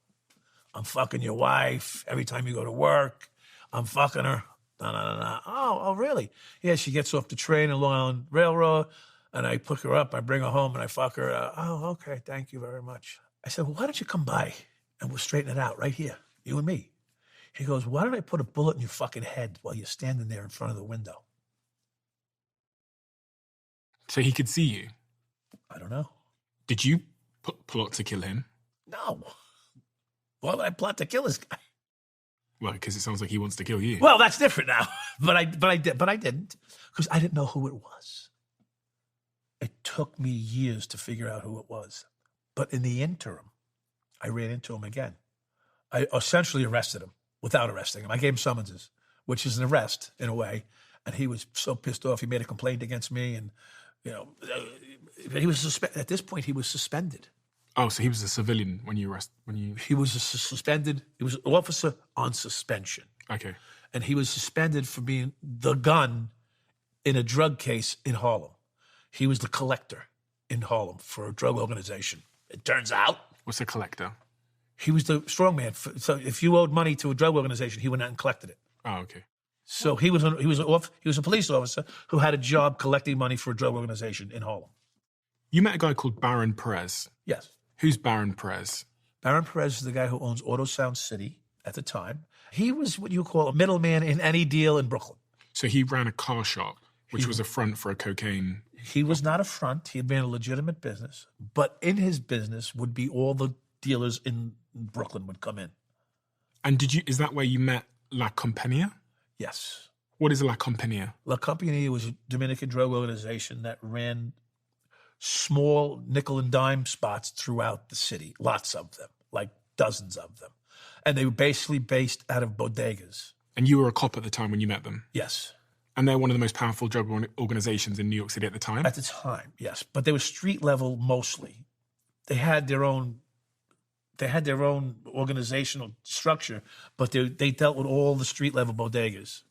I'm fucking your wife every time you go to work. I'm fucking her. No. Oh, really? Yeah, she gets off the train in Long Island Railroad, and I pick her up, I bring her home, and I fuck her. Oh, okay, thank you very much. I said, well, why don't you come by and we'll straighten it out right here, you and me. He goes, why don't I put a bullet in your fucking head while you're standing there in front of the window? So he could see you? I don't know. Did you plot to kill him? No. Why would I plot to kill this guy? Well, because it sounds like he wants to kill you. Well, that's different now. But I didn't, because I didn't know who it was. It took me years to figure out who it was. But in the interim, I ran into him again. I essentially arrested him without arresting him. I gave him summonses, which is an arrest in a way. And he was so pissed off. He made a complaint against me, and he was at this point he was suspended. Oh, so he was a civilian when you He was suspended. He was an officer on suspension. Okay. And he was suspended for being the gun in a drug case in Harlem. He was the collector in Harlem for a drug organization. It turns out. What's a collector? He was the strongman. So if you owed money to a drug organization, he went out and collected it. Oh, okay. So he was a police officer who had a job collecting money for a drug organization in Harlem. You met a guy called Baron Perez. Yes. Who's Baron Perez? Baron Perez is the guy who owns Auto Sound City at the time. He was what you call a middleman in any deal in Brooklyn. So he ran a car shop, which was a front for a cocaine. He was not a front. He had been a legitimate business. But in his business would be all the dealers in Brooklyn would come in. And is that where you met La Compañía? Yes. What is La Compañía? La Compañía was a Dominican drug organization that ran small nickel and dime spots throughout the city, lots of them, like dozens of them. And they were basically based out of bodegas. And you were a cop at the time when you met them? Yes. And they're one of the most powerful drug organizations in New York City at the time? At the time, yes. But they were street level mostly. They had their own organizational structure, but they dealt with all the street level bodegas.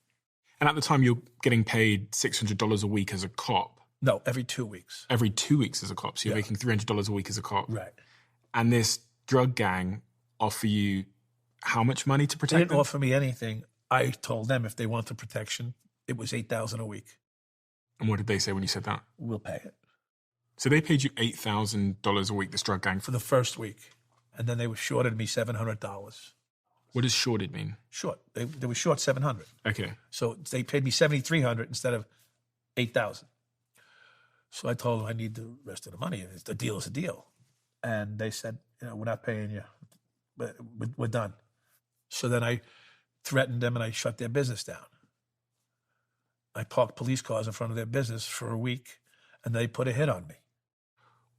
And at the time, you're getting paid $600 a week as a cop. No, every 2 weeks. Every 2 weeks as a cop. So you're making $300 a week as a cop. Right. And this drug gang offer you how much money to protect them? They didn't offer me anything. I told them if they wanted protection, it was $8,000 a week. And what did they say when you said that? We'll pay it. So they paid you $8,000 a week, this drug gang? For the first week. And then they were shorted me $700. What does shorted mean? Short. They were short $700. Okay. So they paid me $7,300 instead of $8,000. So I told them I need the rest of the money. The deal is a deal. And they said, we're not paying you. But we're done. So then I threatened them and I shut their business down. I parked police cars in front of their business for a week and they put a hit on me.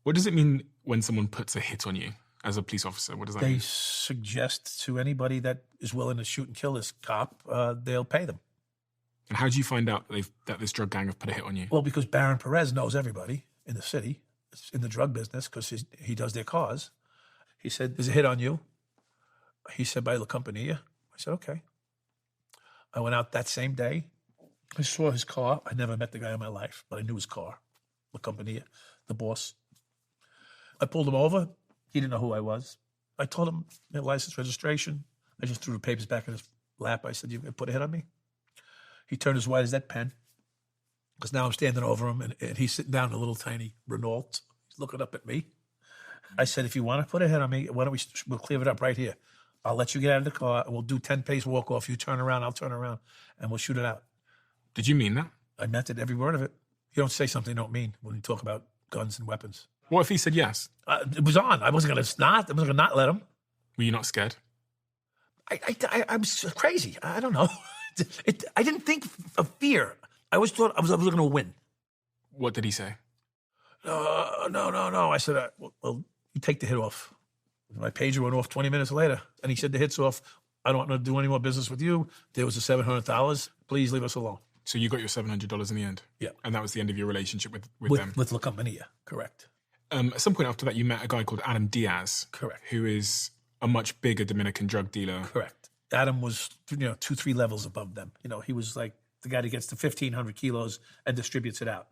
What does it mean when someone puts a hit on you as a police officer? What does that mean? They suggest to anybody that is willing to shoot and kill this cop, they'll pay them. And how did you find out that this drug gang have put a hit on you? Well, because Baron Perez knows everybody in the city, in the drug business, because he does their cars. He said, there's a hit on you. He said, by La Compañía. I said, okay. I went out that same day. I saw his car. I never met the guy in my life, but I knew his car. La Compañía, the boss. I pulled him over. He didn't know who I was. I told him, license, registration. I just threw the papers back in his lap. I said, you put a hit on me? He turned as white as that pen, because now I'm standing over him, and he's sitting down in a little tiny Renault. He's looking up at me. I said, if you want to put a hit on me, why don't we'll clear it up right here. I'll let you get out of the car, and we'll do 10-pace walk-off. You turn around, I'll turn around, and we'll shoot it out. Did you mean that? I meant it, every word of it. You don't say something you don't mean when you talk about guns and weapons. What if he said yes? It was on. I wasn't going to not let him. Were you not scared? I'm crazy. I don't know. I didn't think of fear. I always thought I was going to win. What did he say? No. I said, well, you take the hit off. My pager went off 20 minutes later, and he said, the hit's off. I don't want to do any more business with you. There was the $700. Please leave us alone. So you got your $700 in the end? Yeah. And that was the end of your relationship with them? With La Compañía, correct. At some point after that, you met a guy called Adam Diaz. Correct. Who is a much bigger Dominican drug dealer. Correct. Adam was, 2-3 levels above them. He was like the guy that gets to 1,500 kilos and distributes it out.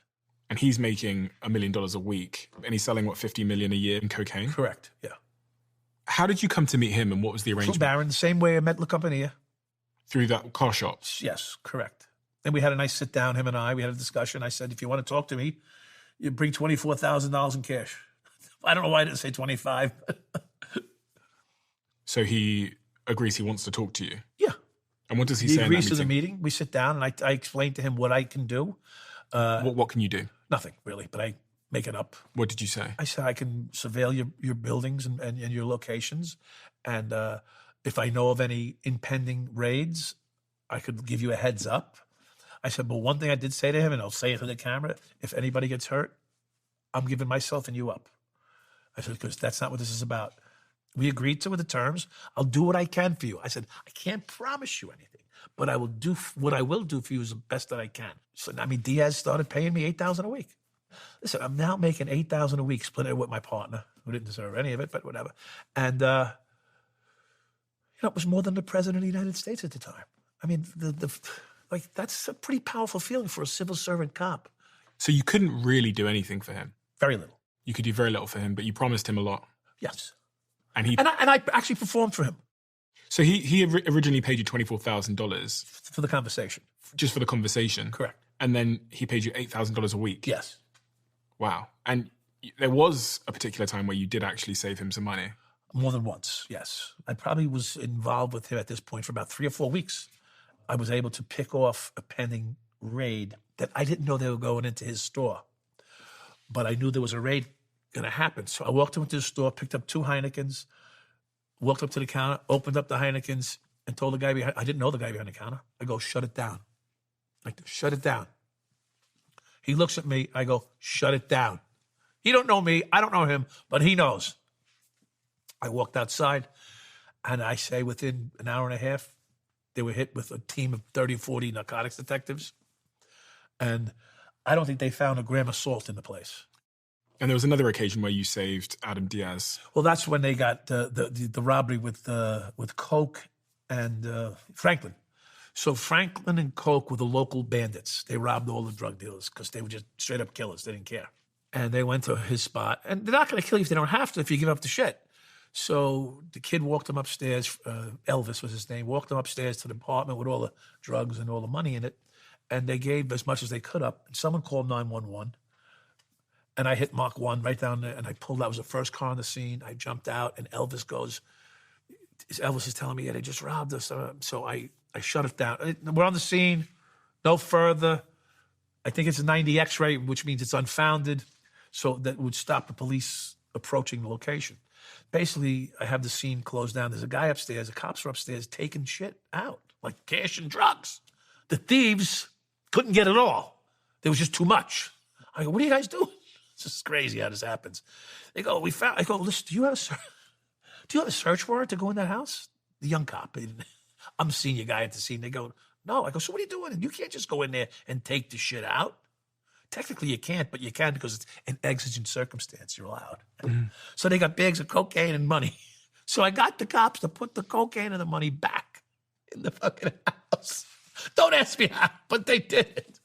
And he's making $1 million a week, and he's selling, $50 million a year in cocaine? Correct, yeah. How did you come to meet him, and what was the arrangement? Through Baron, the same way I met La Compañía. Through that car shop? Yes, correct. Then we had a nice sit down, him and I. We had a discussion. I said, if you want to talk to me, you bring $24,000 in cash. I don't know why I didn't say 25. So he agrees he wants to talk to you? Yeah. And what does he say in that meeting? He agrees to the meeting? meeting. We sit down, and I explain to him what I can do. What can you do? Nothing, really, but I make it up. What did you say? I said I can surveil your buildings and your locations, and if I know of any impending raids, I could give you a heads up. I said, but one thing I did say to him, and I'll say it to the camera, if anybody gets hurt, I'm giving myself and you up. I said, because that's not what this is about. We agreed to the terms. I'll do what I can for you. I said, I can't promise you anything, but I will do what I will do for you is the best that I can. So, Diaz started paying me $8,000 a week. Listen, I'm now making $8,000 a week, split it with my partner, who didn't deserve any of it, but whatever. And, it was more than the president of the United States at the time. That's a pretty powerful feeling for a civil servant cop. So you couldn't really do anything for him? Very little. You could do very little for him, but you promised him a lot. Yes. And I actually performed for him. So he originally paid you $24,000 for the conversation. Just for the conversation. Correct. And then he paid you $8,000 a week. Yes. Wow. And there was a particular time where you did actually save him some money. More than once, yes. I probably was involved with him at this point for about 3 or 4 weeks. I was able to pick off a pending raid that I didn't know they were going into his store. But I knew there was a raid going to happen. So I walked into the store, picked up 2 Heinekens, walked up to the counter, opened up the Heinekens, and told the guy behind, I didn't know the guy behind the counter. I go, shut it down. Shut it down. He looks at me. I go, shut it down. He don't know me. I don't know him, but he knows. I walked outside, and I say within an hour and a half, they were hit with a team of 30, 40 narcotics detectives. And I don't think they found a gram of salt in the place. And there was another occasion where you saved Adam Diaz. Well, that's when they got the robbery with Coke and Franklin. So Franklin and Coke were the local bandits. They robbed all the drug dealers because they were just straight up killers. They didn't care. And they went to his spot. And they're not going to kill you if they don't have to, if you give up the shit. So the kid walked him upstairs. Elvis was his name. Walked him upstairs to the apartment with all the drugs and all the money in it. And they gave as much as they could up. And someone called 911. And I hit Mach 1 right down there. And I pulled out. It was the first car on the scene. I jumped out. And Elvis is telling me, yeah, they just robbed us. So I shut it down. We're on the scene. No further. I think it's a 90 X-ray, which means it's unfounded. So that would stop the police approaching the location. Basically, I have the scene closed down. There's a guy upstairs. The cops are upstairs taking shit out, like cash and drugs. The thieves couldn't get it all. There was just too much. I go, what are you guys doing? This is crazy how this happens. They go, I go, listen, do you have a search warrant to go in that house? The young cop. I'm a senior guy at the scene. They go, No. I go, so what are you doing? And you can't just go in there and take the shit out. Technically, you can't, but you can because it's an exigent circumstance. You're allowed. So they got bags of cocaine and money. So I got the cops to put the cocaine and the money back in the fucking house. Don't ask me how, but they did it.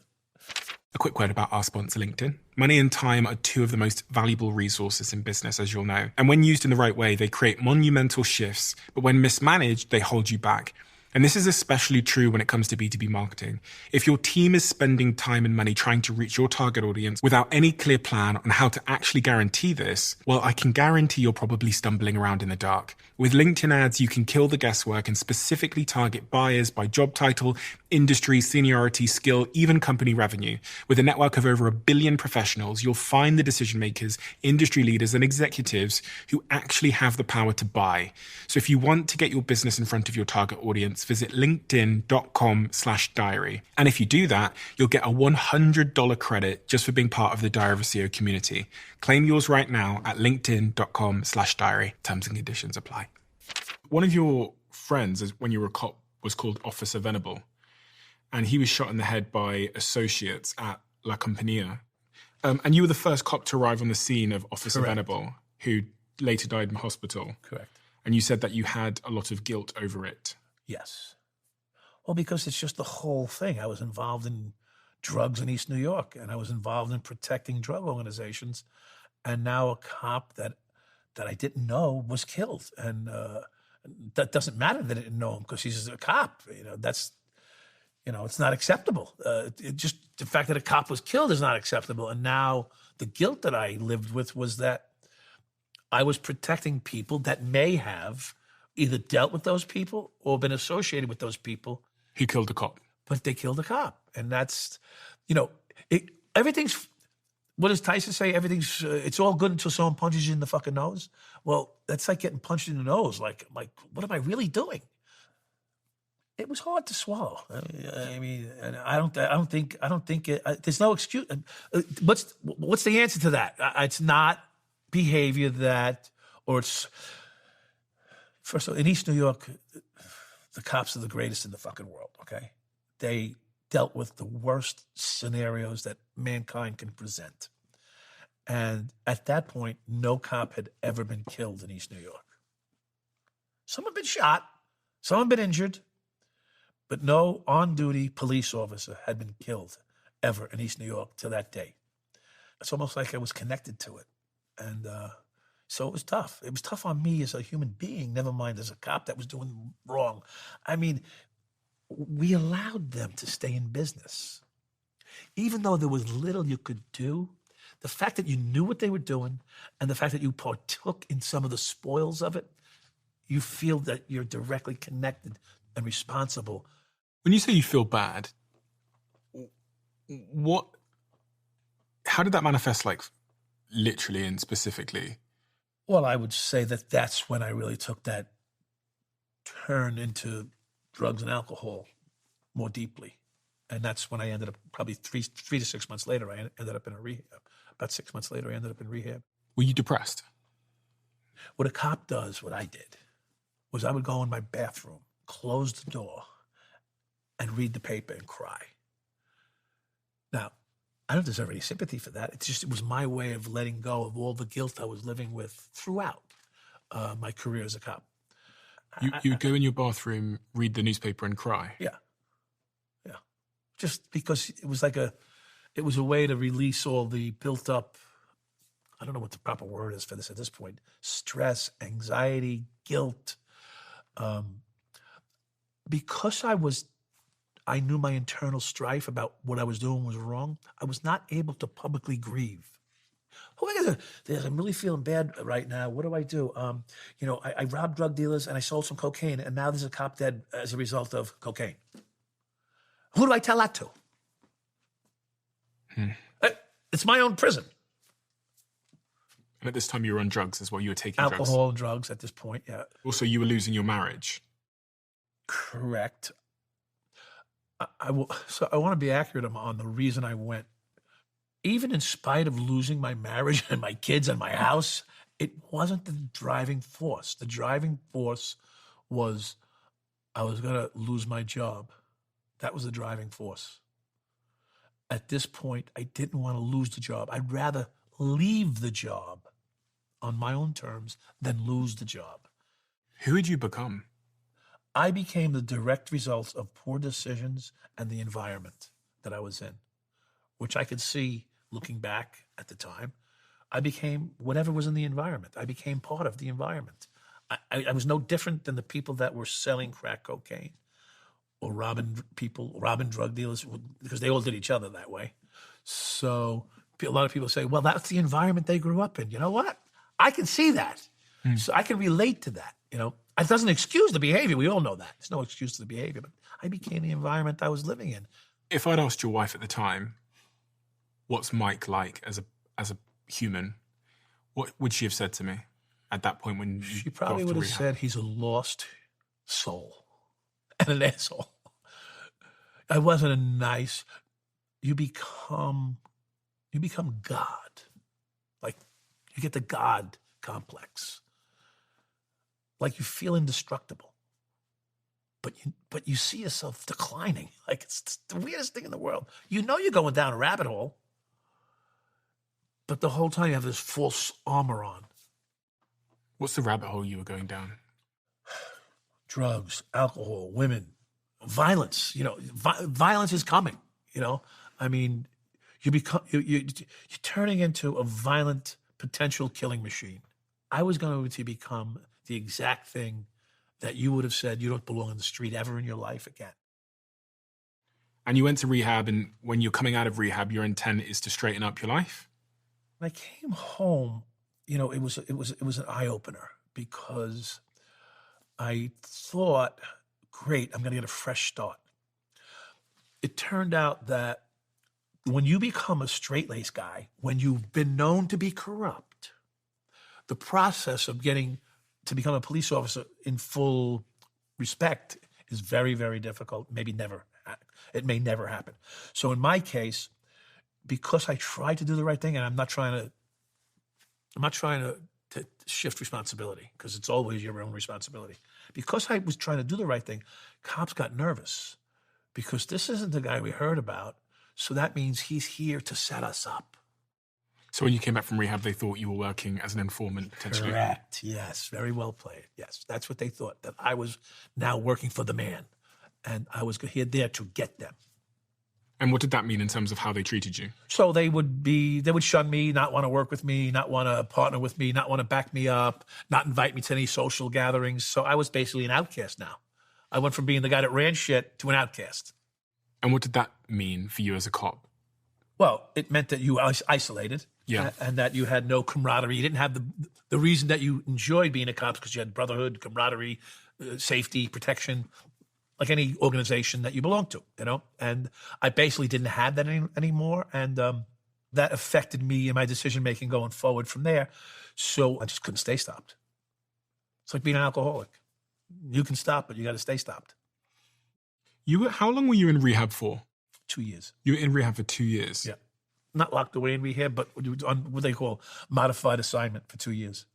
A quick word about our sponsor, LinkedIn. Money and time are two of the most valuable resources in business, as you'll know. And when used in the right way, they create monumental shifts, but when mismanaged, they hold you back. And this is especially true when it comes to B2B marketing. If your team is spending time and money trying to reach your target audience without any clear plan on how to actually guarantee this, well, I can guarantee you're probably stumbling around in the dark. With LinkedIn ads, you can kill the guesswork and specifically target buyers by job title, industry, seniority, skill, even company revenue. With a network of over 1 billion professionals, you'll find the decision makers, industry leaders, and executives who actually have the power to buy. So if you want to get your business in front of your target audience, visit linkedin.com/diary. And if you do that, you'll get a $100 credit just for being part of the Diary of a CEO community. Claim yours right now at linkedin.com/diary. Terms and conditions apply. One of your friends, when you were a cop, was called Officer Venable. And he was shot in the head by associates at La Compañía. And you were the first cop to arrive on the scene of Officer Venable, who later died in hospital. Correct. And you said that you had a lot of guilt over it. Yes. Well, because it's just the whole thing. I was involved in drugs in East New York, and I was involved in protecting drug organizations. And now a cop that I didn't know was killed. And that doesn't matter that I didn't know him because he's a cop. That's, it's not acceptable. Just the fact that a cop was killed is not acceptable. And now the guilt that I lived with was that I was protecting people that may have either dealt with those people or been associated with those people. Who killed the cop. But they killed the cop. And that's, everything's, what does Tyson say? Everything's, it's all good until someone punches you in the fucking nose. Well, that's like getting punched in the nose. Like, what am I really doing? It was hard to swallow. I mean, and I don't think it, there's no excuse. What's the answer to that? It's not behavior it's, first of all, in East New York, the cops are the greatest in the fucking world, okay? They dealt with the worst scenarios that mankind can present. And at that point, no cop had ever been killed in East New York. Some have been shot, some have been injured, but no on-duty police officer had been killed ever in East New York to that day. It's almost like I was connected to it. And so it was tough. It was tough on me as a human being, never mind as a cop that was doing wrong. I mean, we allowed them to stay in business. Even though there was little you could do, the fact that you knew what they were doing and the fact that you partook in some of the spoils of it, you feel that you're directly connected and responsible. When you say you feel bad, how did that manifest, like, literally and specifically? Well, I would say that that's when I really took that turn into drugs and alcohol more deeply. And that's when I ended up probably 3 to 6 months later, I ended up in a rehab. About 6 months later, I ended up in rehab. Were you depressed? What a cop does, what I did, was I would go in my bathroom, close the door, and read the paper and cry. Now, I don't deserve any sympathy for that. It was my way of letting go of all the guilt I was living with throughout my career as a cop. You go in your bathroom, read the newspaper, and cry. Yeah. Just because it was it was a way to release all the built up, I don't know what the proper word is for this at this point, stress, anxiety, guilt. Because I knew my internal strife about what I was doing was wrong, I was not able to publicly grieve. I'm really feeling bad right now. What do I do? I robbed drug dealers and I sold some cocaine, and now there's a cop dead as a result of cocaine. Who do I tell that to? It's my own prison. And at this time, you were on drugs as well. You were taking alcohol and drugs at this point, yeah. Also, you were losing your marriage. Correct. I want to be accurate on the reason I went. Even in spite of losing my marriage and my kids and my house, it wasn't the driving force. The driving force was I was going to lose my job. That was the driving force. At this point, I didn't want to lose the job. I'd rather leave the job on my own terms than lose the job. Who had you become? I became the direct result of poor decisions and the environment that I was in, which I could see looking back at the time. I became whatever was in the environment. I became part of the environment. I was no different than the people that were selling crack cocaine or robbing drug dealers, because they all did each other that way. So a lot of people say, well, that's the environment they grew up in. You know what? I can see that. So I can relate to that, you know. It doesn't excuse the behavior. We all know that. There's no excuse to the behavior, but I became the environment I was living in. If I'd asked your wife at the time, what's Mike like as a human, what would she have said to me at that point when she probably would have said he's a lost soul and an asshole. I wasn't a nice. You become God. Like, you get the God complex. Like, you feel indestructible. But you see yourself declining. Like, it's the weirdest thing in the world. You know you're going down a rabbit hole, but the whole time you have this false armor on. What's the rabbit hole you were going down? Drugs, alcohol, women, violence. You know, violence is coming. You know, I mean, you're turning into a violent potential killing machine. I was going to become the exact thing that you would have said you don't belong on the street ever in your life again. And you went to rehab, and when you're coming out of rehab, your intent is to straighten up your life? When I came home, you know, it was an eye-opener, because I thought, great, I'm going to get a fresh start. It turned out that when you become a straight-laced guy, when you've been known to be corrupt, the process of getting to become a police officer in full respect is very, very difficult. It may never happen. So in my case, because I tried to do the right thing, and I'm not trying to shift responsibility, because it's always your own responsibility. Because I was trying to do the right thing, cops got nervous, because this isn't the guy we heard about. So that means he's here to set us up. So when you came back from rehab, they thought you were working as an informant, potentially? Correct. Yes. Very well played. Yes. That's what they thought, that I was now working for the man, and I was here there to get them. And what did that mean in terms of how they treated you? So they would shun me, not want to work with me, not want to partner with me, not want to back me up, not invite me to any social gatherings. So I was basically an outcast now. I went from being the guy that ran shit to an outcast. And what did that mean for you as a cop? Well, it meant that you were isolated. Yeah. And that you had no camaraderie. You didn't have the reason that you enjoyed being a cop, because you had brotherhood, camaraderie, safety, protection, like any organization that you belong to, you know? And I basically didn't have that anymore. And that affected me in my decision-making going forward from there. So I just couldn't stay stopped. It's like being an alcoholic. You can stop, but you got to stay stopped. How long were you in rehab for? 2 years. You were in rehab for 2 years? Yeah. Not locked away in rehab, but on what they call modified assignment for 2 years.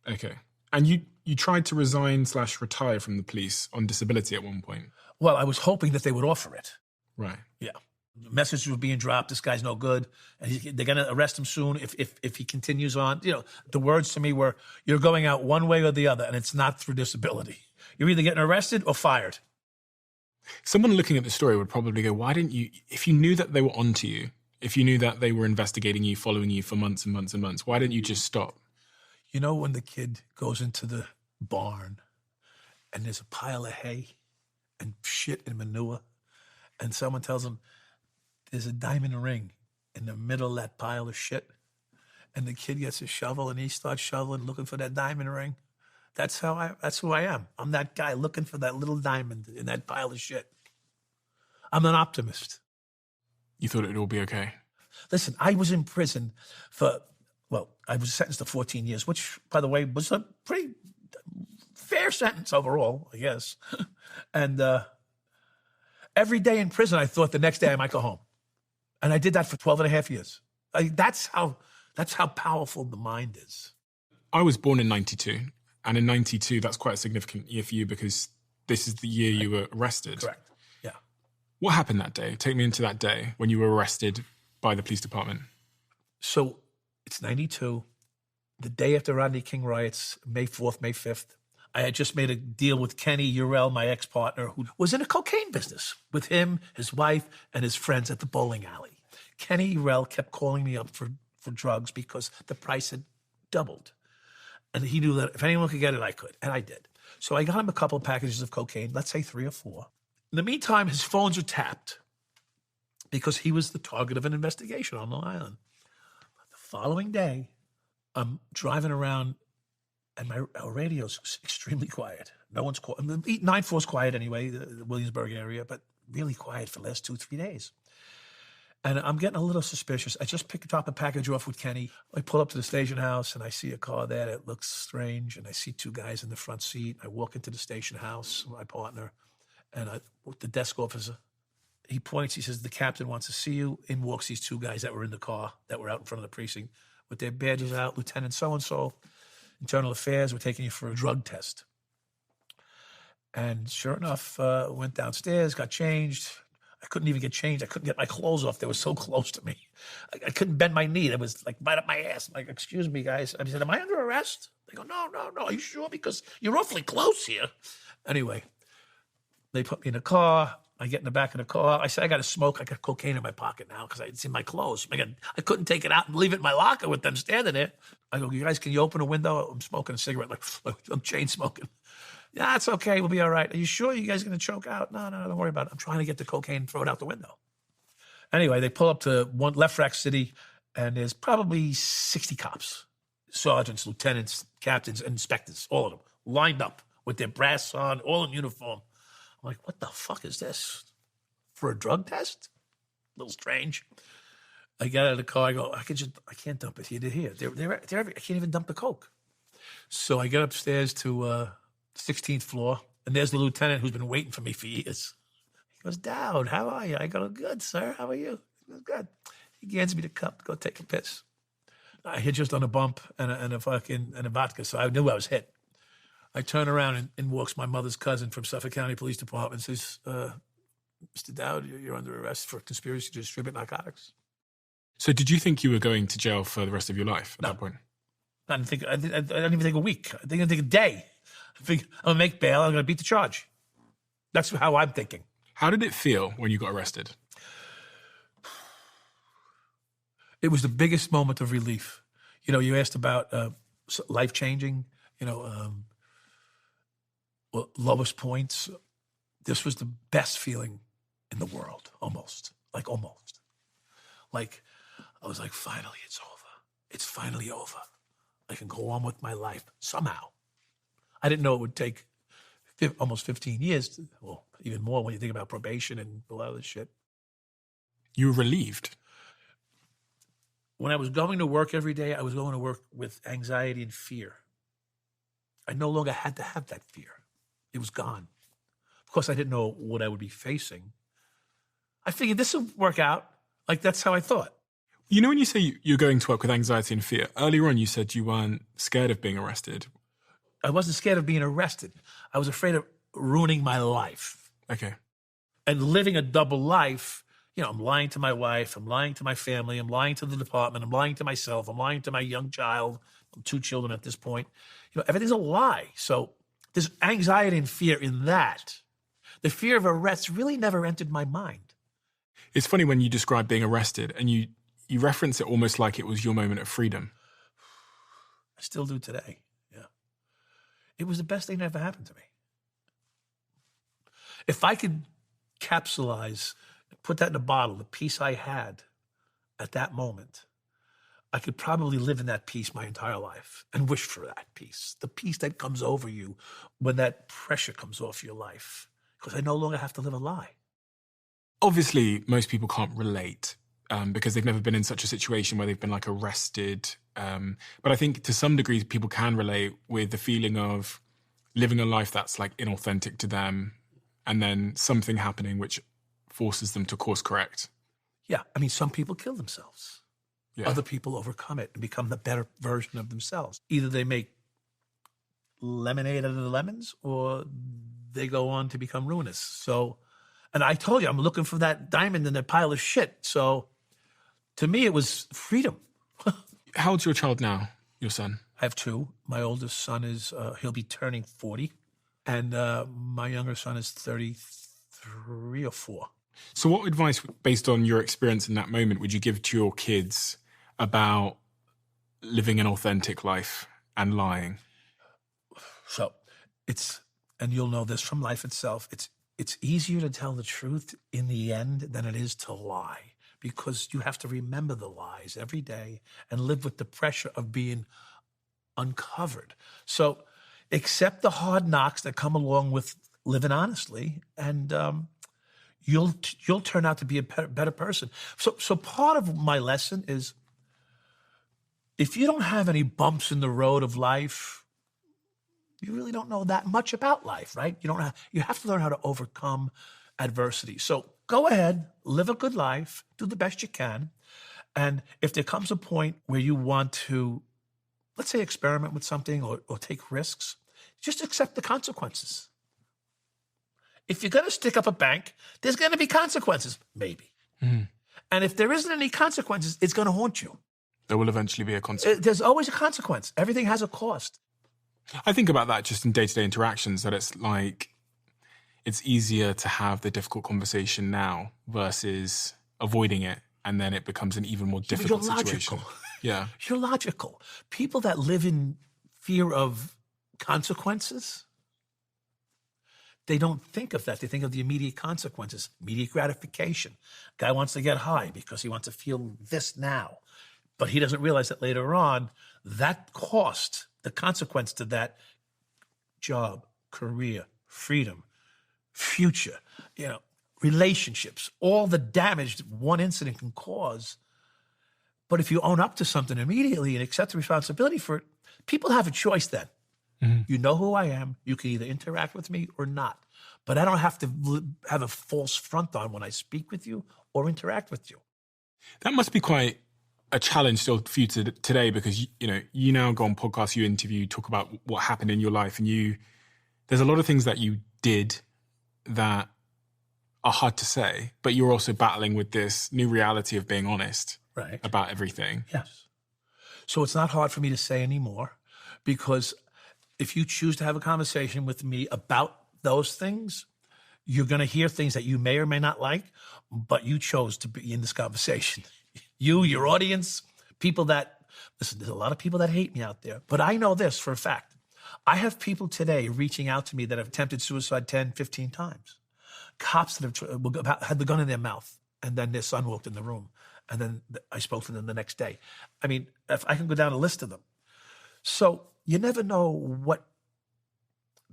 Okay. And you tried to resign/retire from the police on disability at one point? Well, I was hoping that they would offer it. Right. Yeah. Messages were being dropped. This guy's no good. And they're going to arrest him soon if he continues on. You know, the words to me were, you're going out one way or the other, and it's not through disability. You're either getting arrested or fired. Someone looking at the story would probably go, why didn't you, if you knew that they were onto you, if you knew that they were investigating you, following you for months and months and months, why didn't you just stop? You know, when the kid goes into the barn and there's a pile of hay and shit and manure, and someone tells him there's a diamond ring in the middle of that pile of shit, and the kid gets a shovel and he starts shoveling, looking for that diamond ring. That's who I am. I'm that guy looking for that little diamond in that pile of shit. I'm an optimist. You thought it would all be okay? Listen, I was in prison I was sentenced to 14 years, which, by the way, was a pretty fair sentence overall, I guess. And every day in prison, I thought the next day I might go home. And I did that for 12 and a half years. That's how powerful the mind is. I was born in 92. And in 92, that's quite a significant year for you, because this is the year you were arrested. Correct. Yeah. What happened that day? Take me into that day when you were arrested by the police department. So it's 92, the day after Rodney King riots, May 4th, May 5th. I had just made a deal with Kenny Urell, my ex-partner, who was in a cocaine business with him, his wife, and his friends at the bowling alley. Kenny Urell kept calling me up for drugs because the price had doubled. And he knew that if anyone could get it, I could. And I did. So I got him a couple of packages of cocaine, let's say 3 or 4. In the meantime, his phones were tapped because he was the target of an investigation on Long Island. The following day, I'm driving around and our radio's extremely quiet. No one's quiet. 9-4's quiet anyway, the Williamsburg area, but really quiet for the last 2-3 days. And I'm getting a little suspicious. I just dropped a package off with Kenny. I pull up to the station house, and I see a car there that looks strange, and I see 2 guys in the front seat. I walk into the station house, my partner, and the desk officer, he points, he says, the captain wants to see you. In walks these 2 guys that were in the car, that were out in front of the precinct, with their badges out, Lieutenant so-and-so, Internal Affairs, we're taking you for a drug test. And sure enough, went downstairs, got changed. I couldn't even get changed. I couldn't get my clothes off. They were so close to me. I couldn't bend my knee. It was like right up my ass. I'm like, excuse me, guys. I said, am I under arrest? They go, no. Are you sure? Because you're awfully close here. Anyway, they put me in a car. I get in the back of the car. I said, I got to smoke. I got cocaine in my pocket now because it's in my clothes. I couldn't take it out and leave it in my locker with them standing there. I go, you guys, can you open a window? I'm smoking a cigarette, like I'm chain smoking. Yeah, it's okay. We'll be all right. Are you sure you guys are going to choke out? No, don't worry about it. I'm trying to get the cocaine and throw it out the window. Anyway, they pull up to Left Rack City, and there's probably 60 cops, sergeants, lieutenants, captains, and inspectors, all of them, lined up with their brass on, all in uniform. I'm like, what the fuck is this? For a drug test? A little strange. I get out of the car. I go, I can't dump it here. They're I can't even dump the coke. So I get upstairs to 16th floor, and there's the lieutenant who's been waiting for me for years. He goes, Dowd, how are you? I go, good, sir. How are you? He goes, good. He hands me the cup to go take a piss. I had just done a bump and a vodka, so I knew I was hit. I turn around and walks my mother's cousin from Suffolk County Police Department and says, Mr. Dowd, you're under arrest for conspiracy to distribute narcotics. So did you think you were going to jail for the rest of your life at that point? I didn't even think a week. I didn't think a day. I think I'm going to make bail. I'm going to beat the charge. That's how I'm thinking. How did it feel when you got arrested? It was the biggest moment of relief. You know, you asked about life-changing, lowest points. This was the best feeling in the world, almost. Like, I was like, finally, it's over. It's finally over. I can go on with my life somehow. I didn't know it would take almost 15 years, well, even more when you think about probation and all that other shit. You were relieved? When I was going to work every day, I was going to work with anxiety and fear. I no longer had to have that fear. It was gone. Of course, I didn't know what I would be facing. I figured this would work out. Like, that's how I thought. You know, when you say you're going to work with anxiety and fear, earlier on you said you weren't scared of being arrested. I wasn't scared of being arrested. I was afraid of ruining my life. Okay. And living a double life, I'm lying to my wife, I'm lying to my family, I'm lying to the department, I'm lying to myself, I'm lying to my young child, 2 children at this point. Everything's a lie. So there's anxiety and fear in that. The fear of arrest really never entered my mind. It's funny when you describe being arrested and you reference it almost like it was your moment of freedom. I still do today, yeah. It was the best thing that ever happened to me. If I could capsulize, put that in a bottle, the peace I had at that moment, I could probably live in that peace my entire life and wish for that peace. The peace that comes over you when that pressure comes off your life, because I no longer have to live a lie. Obviously, most people can't relate because they've never been in such a situation where they've been arrested. But I think to some degree, people can relate with the feeling of living a life that's inauthentic to them and then something happening which forces them to course correct. Yeah. I mean, some people kill themselves. Yeah. Other people overcome it and become the better version of themselves. Either they make lemonade out of the lemons or they go on to become ruinous. So, And I told you, I'm looking for that diamond in a pile of shit. So to me, it was freedom. How old's your child now, your son? I have two. My oldest son is, he'll be turning 40. And my younger son is 33 or 4. So what advice, based on your experience in that moment, would you give to your kids about living an authentic life and lying? So and you'll know this from life itself, it's easier to tell the truth in the end than it is to lie, because you have to remember the lies every day and live with the pressure of being uncovered. So accept the hard knocks that come along with living honestly, and you'll turn out to be a better person. So part of my lesson is, if you don't have any bumps in the road of life, you really don't know that much about life, right? You have to learn how to overcome adversity. So go ahead, live a good life, do the best you can. And if there comes a point where you want to, let's say, experiment with something or take risks, just accept the consequences. If you're going to stick up a bank, there's going to be consequences, maybe. Mm. And if there isn't any consequences, it's going to haunt you. There will eventually be a consequence. There's always a consequence. Everything has a cost. I think about that just in day-to-day interactions, that it's like, it's easier to have the difficult conversation now versus avoiding it, and then it becomes an even more difficult situation. Yeah. You're logical. People that live in fear of consequences, they don't think of that. They think of the immediate consequences, immediate gratification. Guy wants to get high because he wants to feel this now. But he doesn't realize that later on, that cost, the consequence to that, job, career, freedom, future, relationships, all the damage that one incident can cause. But if you own up to something immediately and accept the responsibility for it, people have a choice then. Mm-hmm. You know who I am. You can either interact with me or not. But I don't have to have a false front on when I speak with you or interact with you. That must be quite a challenge still for you today, because you now go on podcasts, you interview, talk about what happened in your life, and there's a lot of things that you did that are hard to say, but you're also battling with this new reality of being honest about everything. Yes. So it's not hard for me to say anymore, because if you choose to have a conversation with me about those things, you're going to hear things that you may or may not like, but you chose to be in this conversation. You, your audience, people that, listen, there's a lot of people that hate me out there, but I know this for a fact. I have people today reaching out to me that have attempted suicide 10, 15 times. Cops that have had the gun in their mouth, and then their son walked in the room, and then I spoke to them the next day. I mean, if I can go down a list of them. So you never know what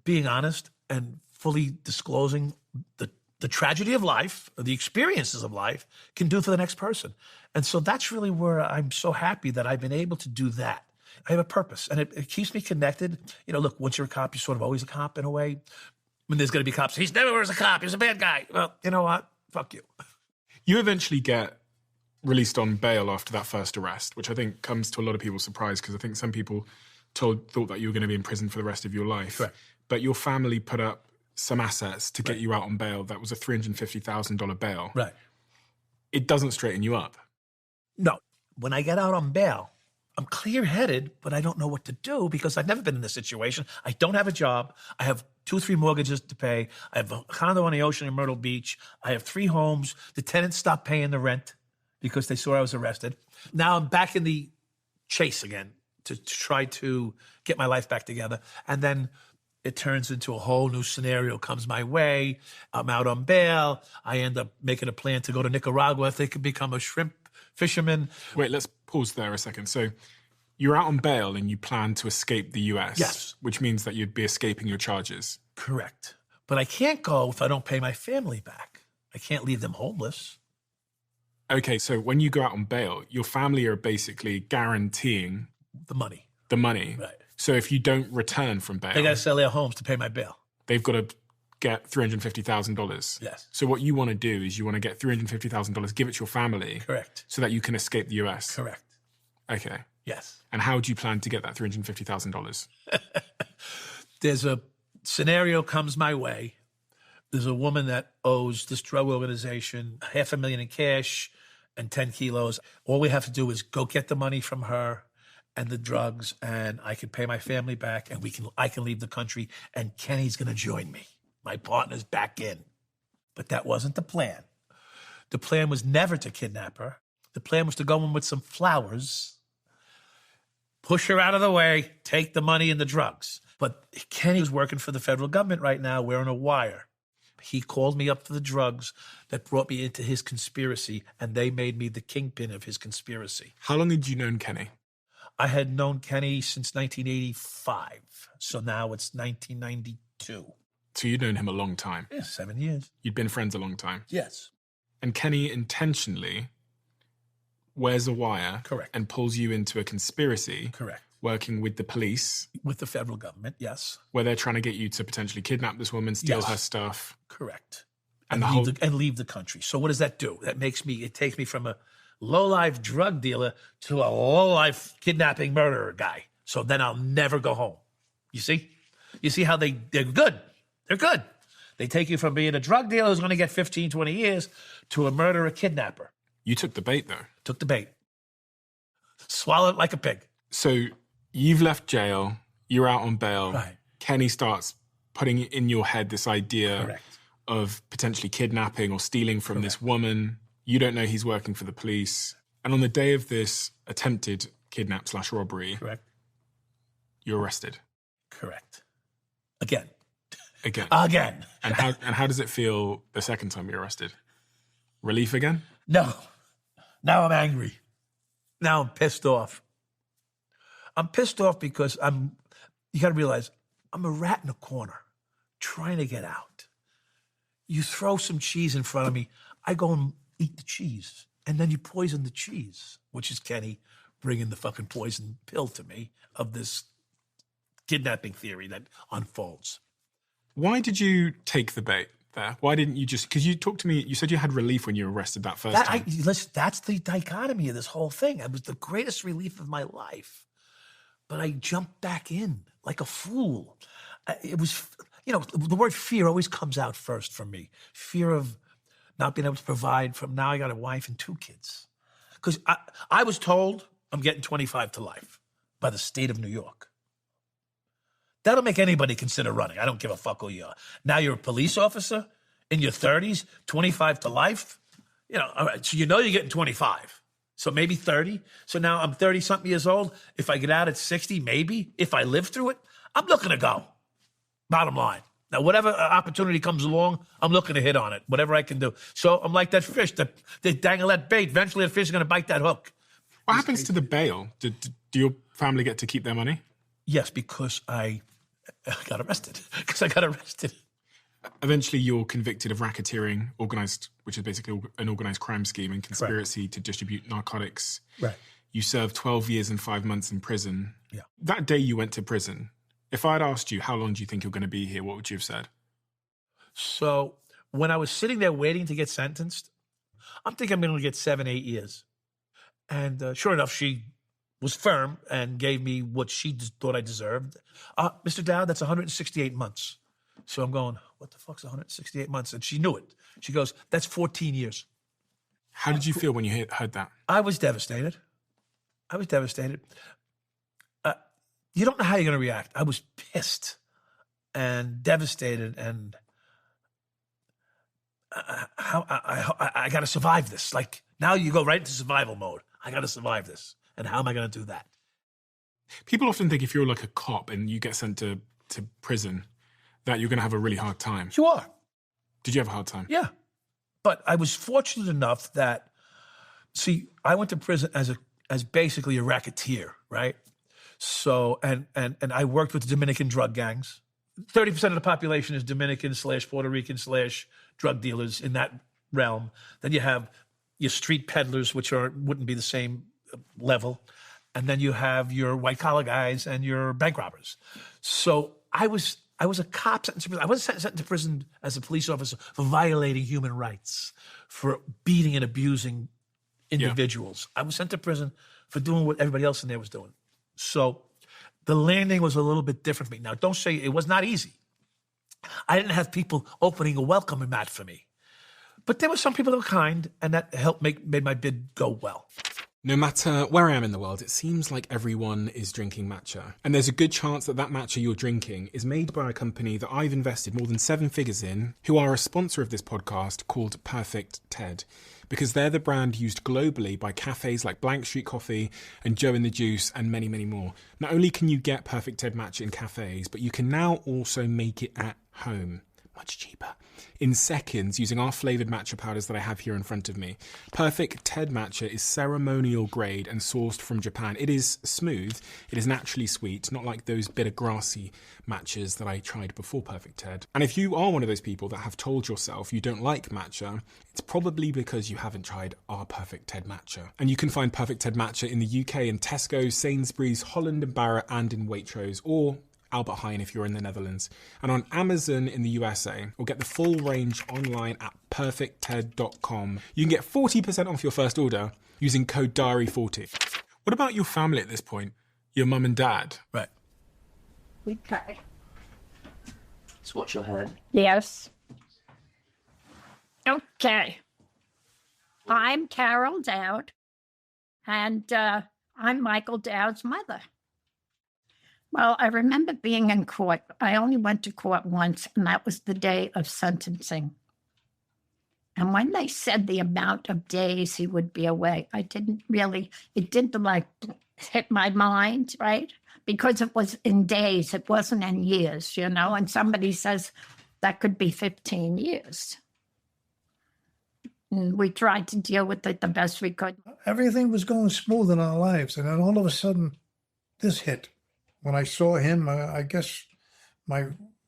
being honest and fully disclosing the tragedy of life, or the experiences of life, can do for the next person. And so that's really where I'm so happy that I've been able to do that. I have a purpose, and it keeps me connected. Look, once you're a cop, you're sort of always a cop in a way. When there's going to be cops, he's never was a cop, he's a bad guy. Well, you know what? Fuck you. You eventually get released on bail after that first arrest, which I think comes to a lot of people's surprise, because I think some people thought that you were going to be in prison for the rest of your life. Right. But your family put up some assets to get you out on bail. That was a $350,000 bail. Right. It doesn't straighten you up. No. When I get out on bail, I'm clear-headed, but I don't know what to do, because I've never been in this situation. I don't have a job. I have 2 or 3 mortgages to pay. I have a condo on the ocean in Myrtle Beach. I have 3 homes. The tenants stopped paying the rent because they saw I was arrested. Now I'm back in the chase again to try to get my life back together. And then it turns into a whole new scenario comes my way. I'm out on bail. I end up making a plan to go to Nicaragua if they could become a shrimp fisherman. Wait, let's pause there a second. So you're out on bail and you plan to escape the US. Yes. Which means that you'd be escaping your charges. Correct. But I can't go if I don't pay my family back. I can't leave them homeless. Okay, so when you go out on bail, your family are basically guaranteeing the money. Right. So if you don't return from bail, they got to sell their homes to pay my bail. They've got to get $350,000. Yes. So what you want to do is you want to get $350,000, give it to your family. Correct. So that you can escape the US. Correct. Okay. Yes. And how do you plan to get that $350,000? There's a scenario comes my way there's a woman that owes this drug organization $500,000 in cash and 10 kilos. All we have to do is go get the money from her and the drugs, and I can pay my family back, and I can leave the country, and Kenny's going to join me. My partner's back in. But that wasn't the plan. The plan was never to kidnap her. The plan was to go in with some flowers, push her out of the way, take the money and the drugs. But Kenny was working for the federal government right now, wearing a wire. He called me up for the drugs that brought me into his conspiracy, and they made me the kingpin of his conspiracy. How long had you known Kenny? I had known Kenny since 1985. So now it's 1992. So you'd known him a long time? Yeah, 7 years. You'd been friends a long time? Yes. And Kenny intentionally wears a wire. Correct. And pulls you into a conspiracy. Correct. Working with the police. With the federal government, yes. Where they're trying to get you to potentially kidnap this woman, steal her stuff. Correct. And leave the country. So what does that do? It takes me from a low-life drug dealer to a low-life kidnapping murderer guy. So then I'll never go home. You see? You see how they're good. They're good. They take you from being a drug dealer who's going to get 15, 20 years to a murderer kidnapper. You took the bait, though. Took the bait. Swallowed it like a pig. So you've left jail. You're out on bail. Right. Kenny starts putting in your head this idea Correct. of potentially kidnapping or stealing from this woman. You don't know he's working for the police. And on the day of this attempted kidnap/robbery, Correct. You're arrested. Correct. Again. And how does it feel the second time you're arrested? Relief again? No. Now I'm angry. Now I'm pissed off. I'm pissed off because you got to realize, I'm a rat in a corner trying to get out. You throw some cheese in front of me, I go and eat the cheese. And then you poison the cheese, which is Kenny bringing the fucking poison pill to me of this kidnapping theory that unfolds. Why did you take the bait there? Why didn't you just, because you talked to me, you said you had relief when you were arrested that first time. Listen, that's the dichotomy of this whole thing. It was the greatest relief of my life. But I jumped back in like a fool. It was, the word fear always comes out first for me. Fear of not being able to provide from now I got a wife and 2 kids. Because I was told I'm getting 25 to life by the state of New York. That'll make anybody consider running. I don't give a fuck who you are. Now you're a police officer in your 30s, 25 to life. All right, so you're getting 25. So maybe 30. So now I'm 30-something years old. If I get out at 60, maybe, if I live through it, I'm looking to go. Bottom line. Now, whatever opportunity comes along, I'm looking to hit on it, whatever I can do. So I'm like that fish, they dangle that bait. Eventually, that fish is going to bite that hook. What happens to the bail? Do your family get to keep their money? Yes, because I got arrested. Eventually, you're convicted of racketeering, which is basically an organized crime scheme, and conspiracy to distribute narcotics. Right. You served 12 years and 5 months in prison. Yeah. That day you went to prison, if I'd asked you, how long do you think you're going to be here, what would you have said? So when I was sitting there waiting to get sentenced, I'm thinking I'm going to get 7, 8 years. And sure enough, she was firm and gave me what she thought I deserved. Mr. Dowd, that's 168 months. So I'm going, what the fuck's 168 months? And she knew it. She goes, that's 14 years. How did you feel when you heard that? I was devastated. You don't know how you're going to react. I was pissed and devastated, and I got to survive this. Like, now you go right into survival mode. I got to survive this. And how am I going to do that? People often think if you're like a cop and you get sent to prison, that you're going to have a really hard time. You are. Did you have a hard time? Yeah. But I was fortunate enough that, I went to prison as basically a racketeer, right? So, and I worked with the Dominican drug gangs. 30% of the population is Dominican/Puerto Rican/drug dealers in that realm. Then you have your street peddlers, which wouldn't be the same level. And then you have your white-collar guys and your bank robbers. So I was a cop sentenced to prison. I wasn't sentenced to prison as a police officer for violating human rights, for beating and abusing individuals. Yeah. I was sent to prison for doing what everybody else in there was doing. So the landing was a little bit different for me. Now, don't say it was not easy. I didn't have people opening a welcome mat for me. But there were some people that were kind, and that helped made my bid go well. No matter where I am in the world, it seems like everyone is drinking matcha. And there's a good chance that that matcha you're drinking is made by a company that I've invested more than 7 figures in, who are a sponsor of this podcast called Perfect Ted. Because they're the brand used globally by cafes like Blank Street Coffee and Joe and the Juice and many, many more. Not only can you get Perfect Ted matcha in cafes, but you can now also make it at home. Much cheaper. In seconds, using our flavoured matcha powders that I have here in front of me. Perfect Ted matcha is ceremonial grade and sourced from Japan. It is smooth, it is naturally sweet, not like those bitter grassy matchas that I tried before Perfect Ted. And if you are one of those people that have told yourself you don't like matcha, it's probably because you haven't tried our Perfect Ted matcha. And you can find Perfect Ted matcha in the UK in Tesco, Sainsbury's, Holland and Barrett and in Waitrose, or Albert Heijn if you're in the Netherlands, and on Amazon in the USA, or get the full range online at perfectted.com. You can get 40% off your first order using code DIARY40. What about your family at this point? Your mum and dad? Right. Okay. Just watch your head. Yes. Okay. I'm Carol Dowd, and I'm Michael Dowd's mother. Well, I remember being in court. I only went to court once, and that was the day of sentencing. And when they said the amount of days he would be away, it didn't like hit my mind, right? Because it was in days, it wasn't in years, and somebody says that could be 15 years. And we tried to deal with it the best we could. Everything was going smooth in our lives, and then all of a sudden, this hit. When I saw him, I guess my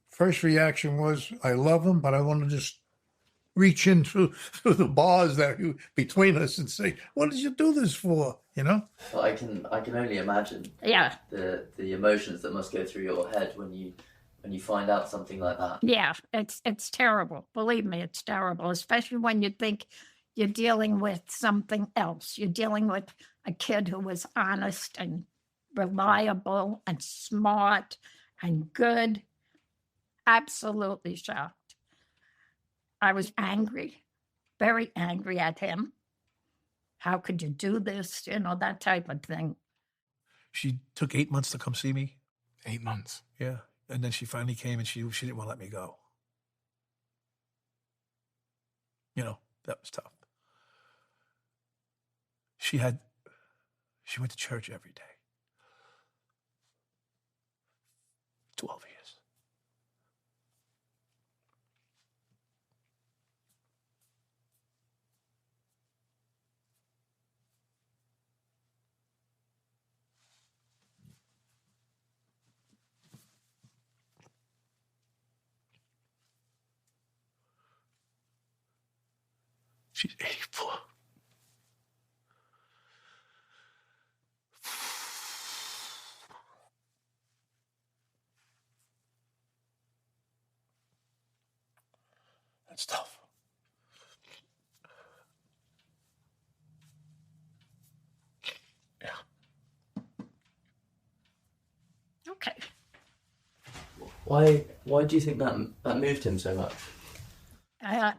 first reaction was, I love him, but I want to just reach in through the bars that between us and say, what did you do this for? Well, I can only imagine. Yeah. The emotions that must go through your head when you find out something like that. Yeah, it's terrible. Believe me, it's terrible, especially when you think you're dealing with something else. You're dealing with a kid who was honest and reliable and smart and good. Absolutely shocked. I was angry, very angry at him. How could you do this? That type of thing. She took 8 months to come see me. 8 months? Yeah. And then she finally came and she didn't want to let me go. That was tough. She went to church every day. 12 years. She's 84. That's tough. Yeah. Okay. Why do you think that moved him so much? I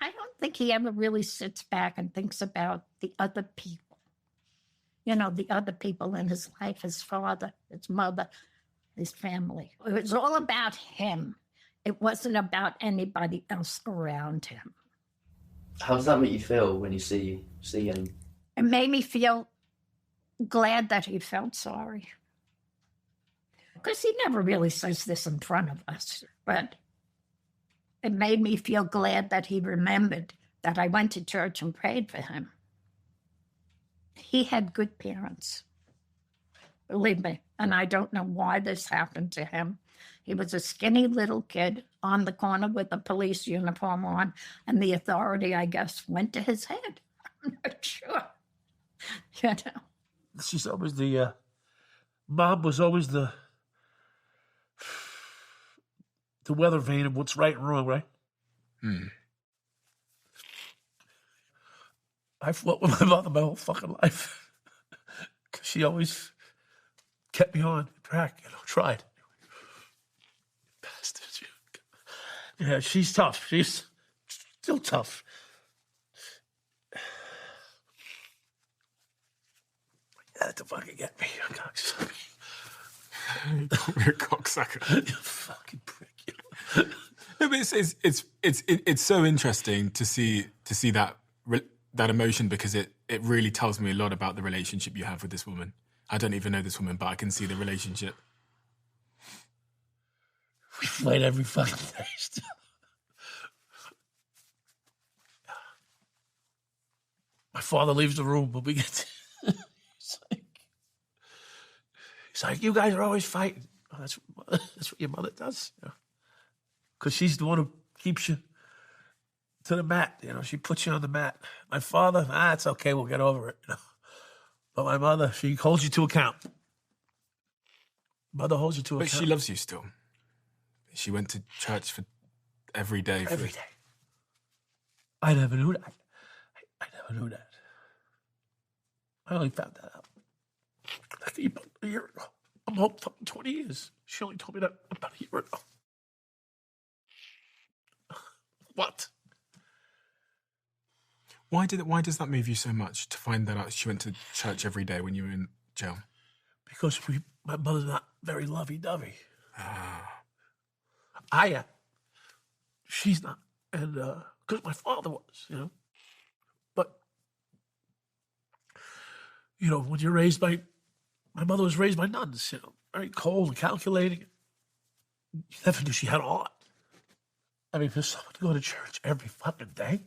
don't think he ever really sits back and thinks about the other people. The other people in his life, his father, his mother, his family. It was all about him. It wasn't about anybody else around him. How does that make you feel when you see him? It made me feel glad that he felt sorry. Because he never really says this in front of us, but it made me feel glad that he remembered that I went to church and prayed for him. He had good parents, believe me, and I don't know why this happened to him. He was a skinny little kid on the corner with a police uniform on, and the authority, I guess, went to his head. I'm not sure. She's always Mom was always the weather vane of what's right and wrong, right? I fought with my mother my whole fucking life. Because she always kept me on track, tried. Bastards. Yeah, she's tough. She's still tough. You had to fucking get me, you cocksucker. You're a cocksucker. You fucking prick. No, but it's so interesting to see that emotion, because it really tells me a lot about the relationship you have with this woman. I don't even know this woman, but I can see the relationship. We fight every fucking day still. My father leaves the room when we get to... He's like, you guys are always fighting. Oh, that's what your mother does. Because she's the one who keeps you to the mat. She puts you on the mat. My father, it's okay, we'll get over it. But my mother, she holds you to account. Mother holds you to account. But she loves you still. She went to church for every day. Every day. I never knew that. I never knew that. I only found that out like a year ago. I'm hoping 20 years. She only told me that about a year ago. What? Why does that move you so much to find that out? She went to church every day when you were in jail. Because my mother's not very lovey-dovey. I am. She's not. And because my father was, But, when you're raised by... My mother was raised by nuns, very cold and calculating. You never knew she had a heart. I mean, for someone to go to church every fucking day...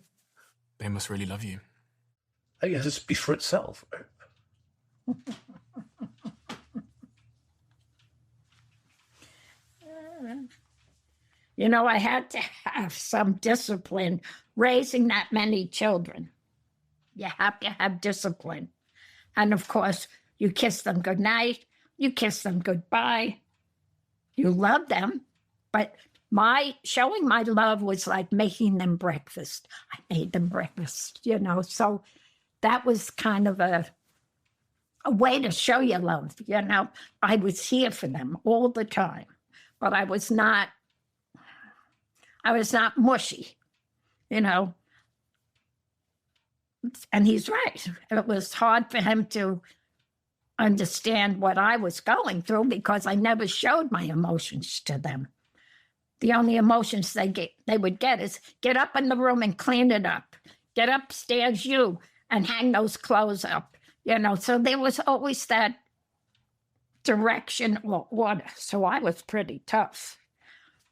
They must really love you. I guess it speaks for itself. I had to have some discipline raising that many children. You have to have discipline. And of course, you kiss them goodnight, you kiss them goodbye, you love them, but showing my love was like making them breakfast. I made them breakfast, so that was kind of a way to show your love, I was here for them all the time, but I was not mushy, and he's right. It was hard for him to understand what I was going through because I never showed my emotions to them. The only emotions they would get is get up in the room and clean it up. Get upstairs, and hang those clothes up. So there was always that direction or order. So I was pretty tough.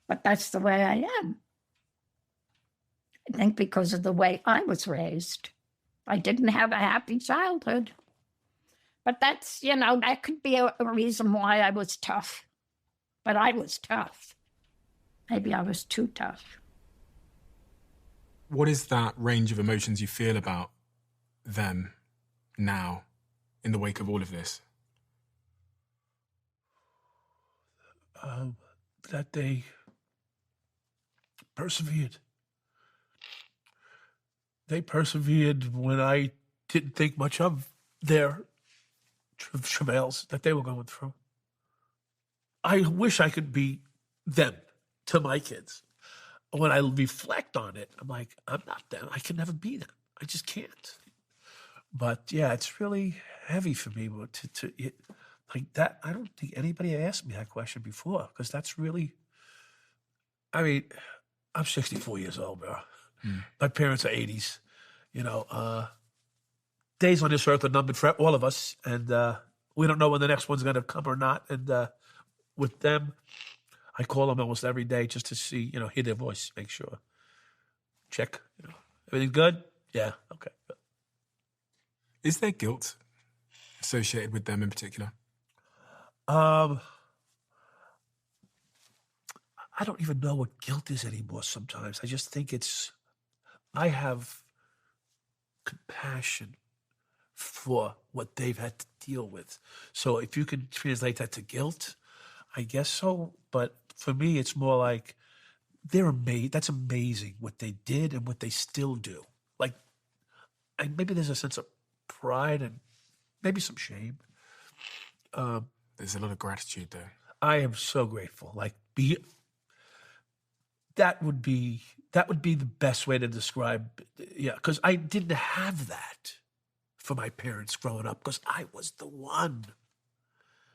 But that's the way I am. I think because of the way I was raised. I didn't have a happy childhood. But that's, that could be a reason why I was tough. But I was tough. Maybe I was too tough. What is that range of emotions you feel about them now in the wake of all of this? That they persevered. They persevered when I didn't think much of their travails that they were going through. I wish I could be them to my kids. When I reflect on it, I'm like, I'm not them. I can never be them. I just can't. But yeah, it's really heavy for me to like that. I don't think anybody asked me that question before because that's really, I mean, I'm 64 years old, bro. My parents are 80s. Days on this earth are numbered for all of us, and we don't know when the next one's going to come or not. And with them, I call them almost every day just to see, hear their voice, make sure. Check, everything good? Yeah, okay. Good. Is there guilt associated with them in particular? I don't even know what guilt is anymore sometimes. I just think I have compassion for what they've had to deal with. So if you can translate that to guilt, I guess so. But for me, it's more like they're amazing. That's amazing what they did and what they still do. Like, maybe there's a sense of pride and maybe some shame. There's a lot of gratitude, though. I am so grateful. Like, That would be the best way to describe, yeah, because I didn't have that for my parents growing up, because I was the one.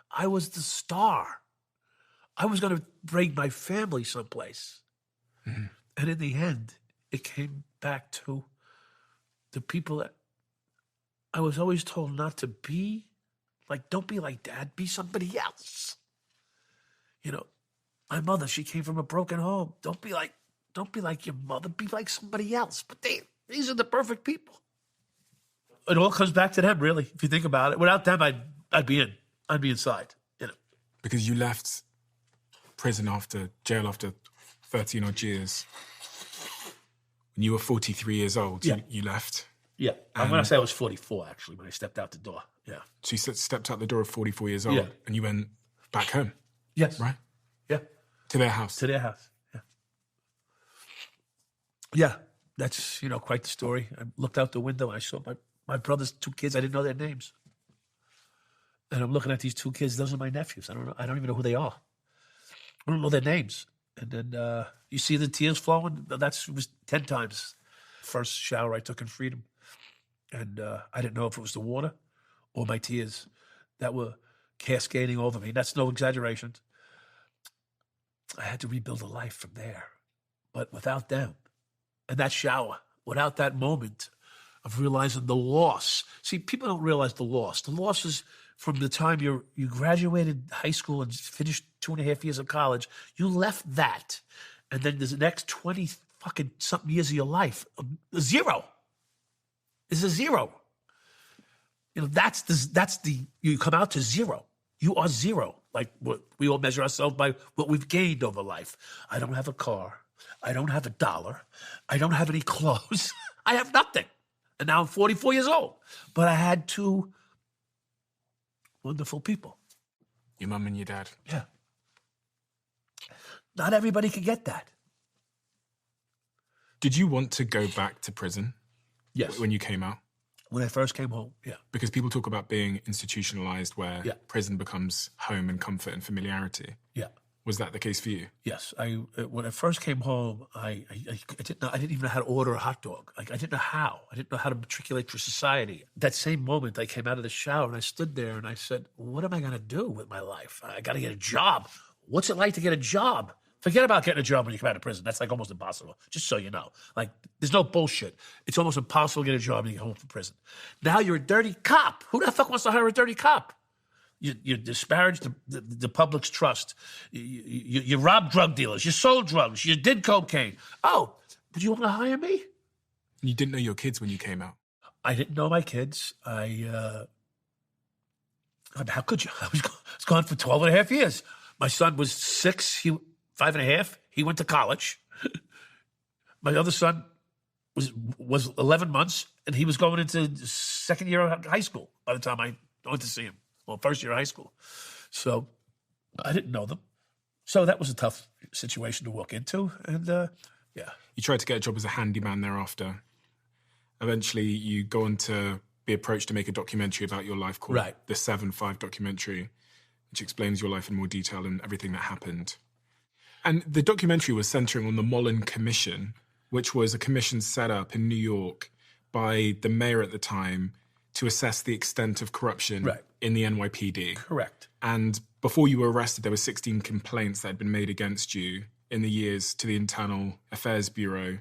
I was the star. I was going to bring my family someplace. Mm-hmm. And in the end, it came back to the people that I was always told not to be. Like, don't be like Dad, be somebody else. You know, my mother, she came from a broken home. Don't be like your mother, be like somebody else. But these are the perfect people. It all comes back to them, really, if you think about it. Without them, I'd be inside, you know. Because you left jail after 13 odd years. When you were 43 years old, yeah. you left. Yeah, I'm going to say I was 44, actually, when I stepped out the door, yeah. So you stepped out the door at 44 years old, yeah. And you went back home? Yes. Right? Yeah. To their house? To their house, yeah. Yeah, that's, quite the story. I looked out the window and I saw my brother's 2 kids. I didn't know their names. And I'm looking at these 2 kids. Those are my nephews. I don't even know who they are. I don't know their names. And then you see the tears flowing. It was 10 times. First shower I took in Freedom. And I didn't know if it was the water or my tears that were cascading over me. That's no exaggeration. I had to rebuild a life from there. But without them, and that shower, without that moment of realizing the loss. See, people don't realize the loss. The loss is from the time you graduated high school and finished 2.5 years of college. You left that. And then there's the next 20 fucking something years of your life, a zero. Is a zero. You come out to zero. You are zero. Like we all measure ourselves by what we've gained over life. I don't have a car. I don't have $1. I don't have any clothes. I have nothing. And now I'm 44 years old. But I had 2 wonderful people. Your mum and your dad. Yeah. Not everybody could get that. Did you want to go back to prison? Yes. When you came out? When I first came home, yeah. Because people talk about being institutionalized, where prison becomes home and comfort and familiarity. Yeah. Was that the case for you? Yes. When I first came home, I didn't even know how to order a hot dog. Like, I didn't know how. I didn't know how to matriculate for society. That same moment, I came out of the shower and I stood there and I said, what am I going to do with my life? I got to get a job. What's it like to get a job? Forget about getting a job when you come out of prison. That's like almost impossible, just so you know. Like, there's no bullshit. It's almost impossible to get a job when you get home from prison. Now you're a dirty cop. Who the fuck wants to hire a dirty cop? You disparage the public's trust. You robbed drug dealers. You sold drugs. You did cocaine. Oh, would you want to hire me? You didn't know your kids when you came out? I didn't know my kids. How could you? I was gone for 12 and a half years. My son was 6, 5.5. He went to college. My other son was 11 months, and he was going into second year of high school by the time I went to see him. Well, first year of high school. So I didn't know them. So that was a tough situation to walk into. And yeah. You tried to get a job as a handyman thereafter. Eventually, you go on to be approached to make a documentary about your life called The 7-5 documentary, which explains your life in more detail and everything that happened. And the documentary was centering on the Mullen Commission, which was a commission set up in New York by the mayor at the time to assess the extent of corruption in the NYPD. Correct. And before you were arrested, there were 16 complaints that had been made against you in the years to the Internal Affairs Bureau.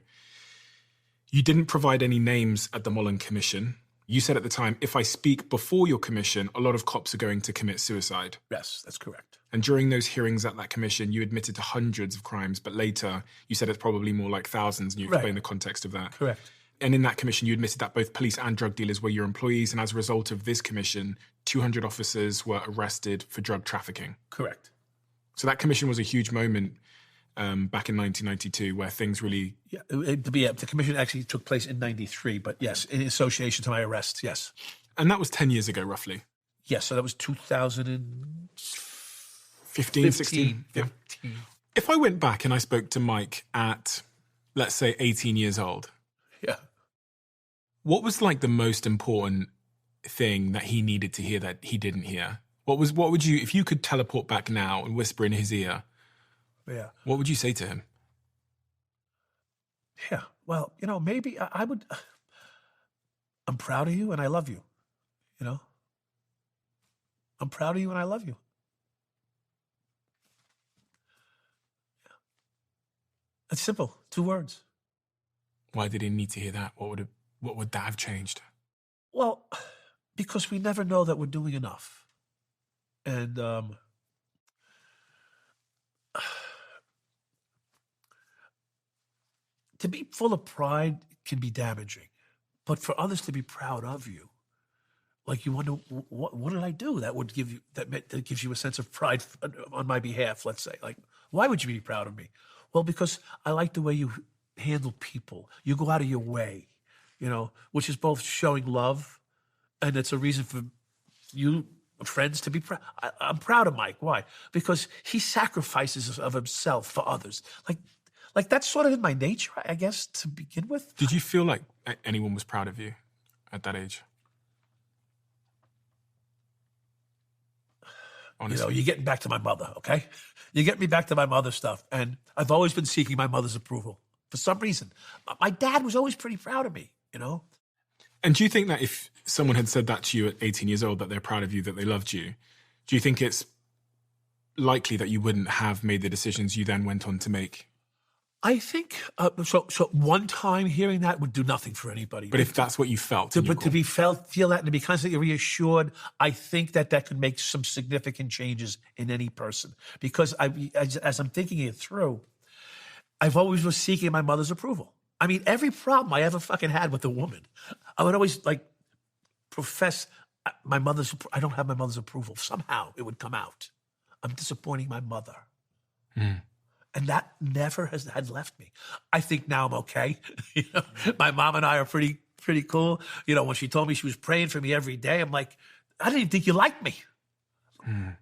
You didn't provide any names at the Mullen Commission. You said at the time, if I speak before your commission, a lot of cops are going to commit suicide. Yes, that's correct. And during those hearings at that commission, you admitted to hundreds of crimes, but later you said it's probably more like thousands, and you explained the context of that. Correct. And in that commission, you admitted that both police and drug dealers were your employees, and as a result of this commission, 200 officers were arrested for drug trafficking. Correct. So that commission was a huge moment back in 1992 where things really... Yeah, the commission actually took place in 93, but yes, in association to my arrest, yes. And that was 10 years ago, roughly? Yes, so that was 2015, 16? Yeah. If I went back and I spoke to Mike at, let's say, 18 years old... Yeah. What was like the most important thing that he needed to hear that he didn't hear? What would you, if you could teleport back now and whisper in his ear, what would you say to him? Yeah. Well, maybe I would. I'm proud of you and I love you. I'm proud of you and I love you. Yeah. It's simple. 2 words. Why did he need to hear that? What would that have changed? Well, because we never know that we're doing enough. And to be full of pride can be damaging. But for others to be proud of you, like you wonder, what did I do that would give you that gives you a sense of pride on my behalf? Let's say, like, why would you be proud of me? Well, because I like the way you handle people. You go out of your way, which is both showing love, and it's a reason for you friends to be proud. I'm proud of Mike. Why? Because he sacrifices of himself for others. Like that's sort of in my nature, I guess, to begin with. Did you feel like anyone was proud of you at that age? Honestly. You're getting back to my mother, okay? You get me back to my mother stuff. And I've always been seeking my mother's approval. For some reason. My dad was always pretty proud of me, And do you think that if someone had said that to you at 18 years old, that they're proud of you, that they loved you, do you think it's likely that you wouldn't have made the decisions you then went on to make? I think, so one time hearing that would do nothing for anybody. But if that's what you felt. To feel that and to be constantly reassured, I think that could make some significant changes in any person. Because as I'm thinking it through, I've always was seeking my mother's approval. I mean, every problem I ever fucking had with a woman, I would always profess I don't have my mother's approval. Somehow it would come out. I'm disappointing my mother. Mm. And that never had left me. I think now I'm okay. My mom and I are pretty cool. When she told me she was praying for me every day, I'm like, I didn't even think you liked me. Mm.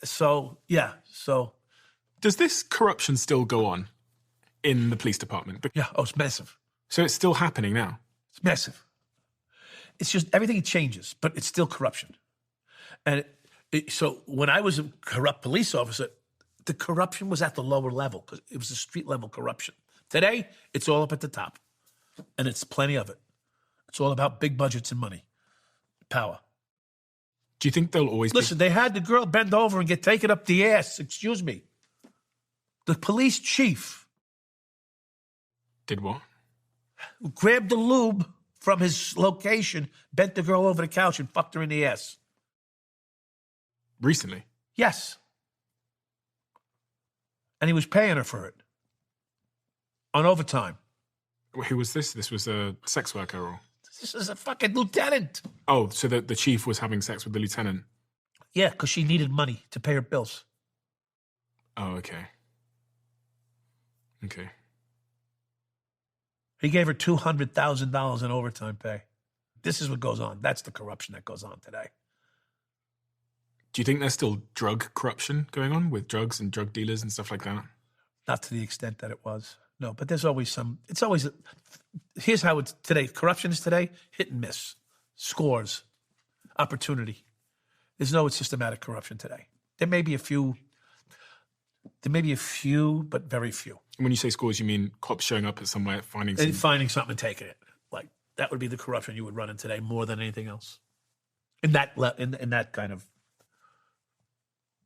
So yeah. So does this corruption still go on in the police department? Yeah. Oh, it's massive. So it's still happening now? It's massive. It's just everything changes, but it's still corruption. And so when I was a corrupt police officer, the corruption was at the lower level because it was a street level corruption. Today, it's all up at the top, and it's plenty of it. It's all about big budgets and money, power. Do you think they'll always Listen, they had the girl bend over and get taken up the ass. Excuse me. The police chief did what? Grabbed the lube from his location, bent the girl over the couch, and fucked her in the ass. Recently? Yes. And he was paying her for it. On overtime. Who was this? This was a sex worker or? This is a fucking lieutenant. Oh, so the chief was having sex with the lieutenant? Yeah, because she needed money to pay her bills. Oh, okay. Okay. He gave her $200,000 in overtime pay. This is what goes on. That's the corruption that goes on today. Do you think there's still drug corruption going on with drugs and drug dealers and stuff like that? Not to the extent that it was. No, but there's always some. It's always. Here's how it's today. Corruption is today hit and miss, scores, opportunity. There's no systematic corruption today. There may be a few. But very few. When you say scores, you mean cops showing up at somewhere, finding something and taking it. Like that would be the corruption you would run in today more than anything else. In that kind of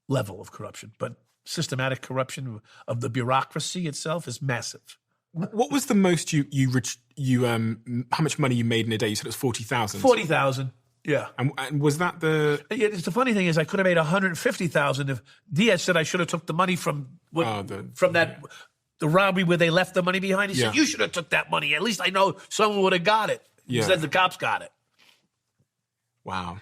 level of corruption, but systematic corruption of the bureaucracy itself is massive. What was the most you how much money you made in a day? You said it was 40,000. 40,000. Yeah. And was that the? The funny thing is, I could have made 150,000 if Diaz said I should have took the money from the robbery where they left the money behind. He said you should have took that money. At least I know someone would have got it. Yeah. Instead, the cops got it. Wow.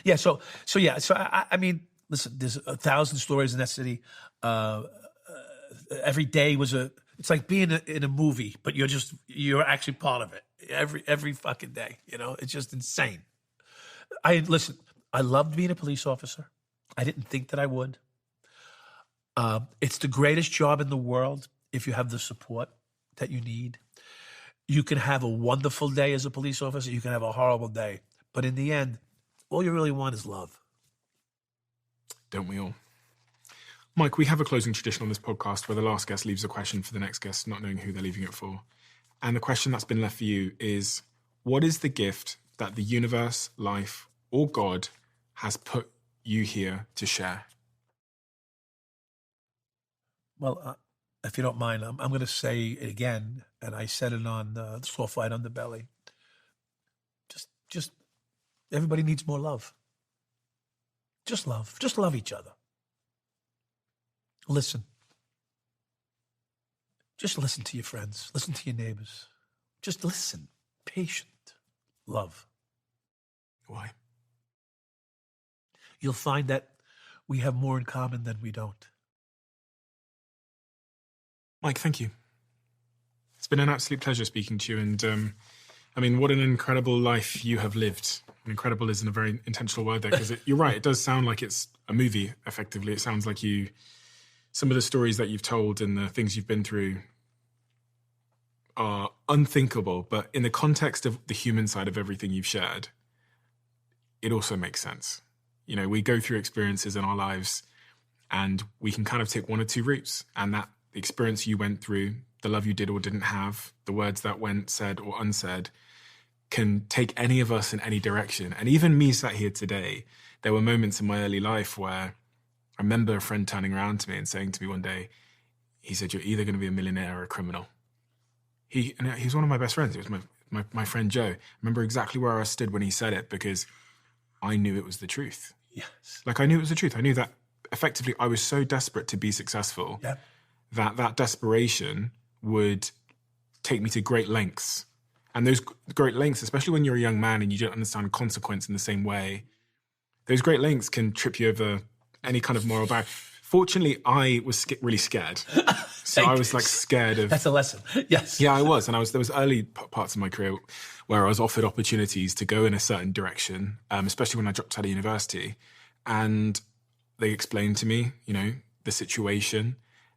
Yeah. So I mean, listen. There's 1,000 stories in that city. Every day was it's like being in a movie, but you're actually part of it every fucking day. It's just insane. I loved being a police officer. I didn't think that I would. It's the greatest job in the world if you have the support that you need. You can have a wonderful day as a police officer. You can have a horrible day. But in the end, all you really want is love. Don't we all? Mike, we have a closing tradition on this podcast where the last guest leaves a question for the next guest, not knowing who they're leaving it for. And the question that's been left for you is, what is the gift that the universe, life, or God has put you here to share? Well, if you don't mind, I'm going to say it again, and I said it on the Soft Light Underbelly. Just everybody needs more love. Just love. Just love each other. Listen. Just listen to your friends. Listen to your neighbors. Just listen. Patient. Love. Why? You'll find that we have more in common than we don't. Mike, thank you. It's been an absolute pleasure speaking to you. And I mean, what an incredible life you have lived. Incredible isn't a very intentional word there, because you're right. It does sound like it's a movie, effectively. It sounds like some of the stories that you've told and the things you've been through are unthinkable. But in the context of the human side of everything you've shared, it also makes sense. You know, we go through experiences in our lives and we can kind of take one or two routes. And that experience you went through, the love you did or didn't have, the words that went said or unsaid, can take any of us in any direction. And even me sat here today, there were moments in my early life where I remember a friend turning around to me and saying to me one day, he said, "You're either going to be a millionaire or a criminal." He was one of my best friends. It was my friend Joe. I remember exactly where I stood when he said it, because I knew it was the truth. Yes. Like, I knew it was the truth. I knew that effectively I was so desperate to be successful that desperation would take me to great lengths. And those great lengths, especially when you're a young man and you don't understand consequence in the same way, those great lengths can trip you over any kind of moral barrier. Fortunately, I was really scared. So I was like scared of... That's a lesson. Yes. Yeah, I was. And there was early parts of my career where I was offered opportunities to go in a certain direction, especially when I dropped out of university. And they explained to me, you know, the situation.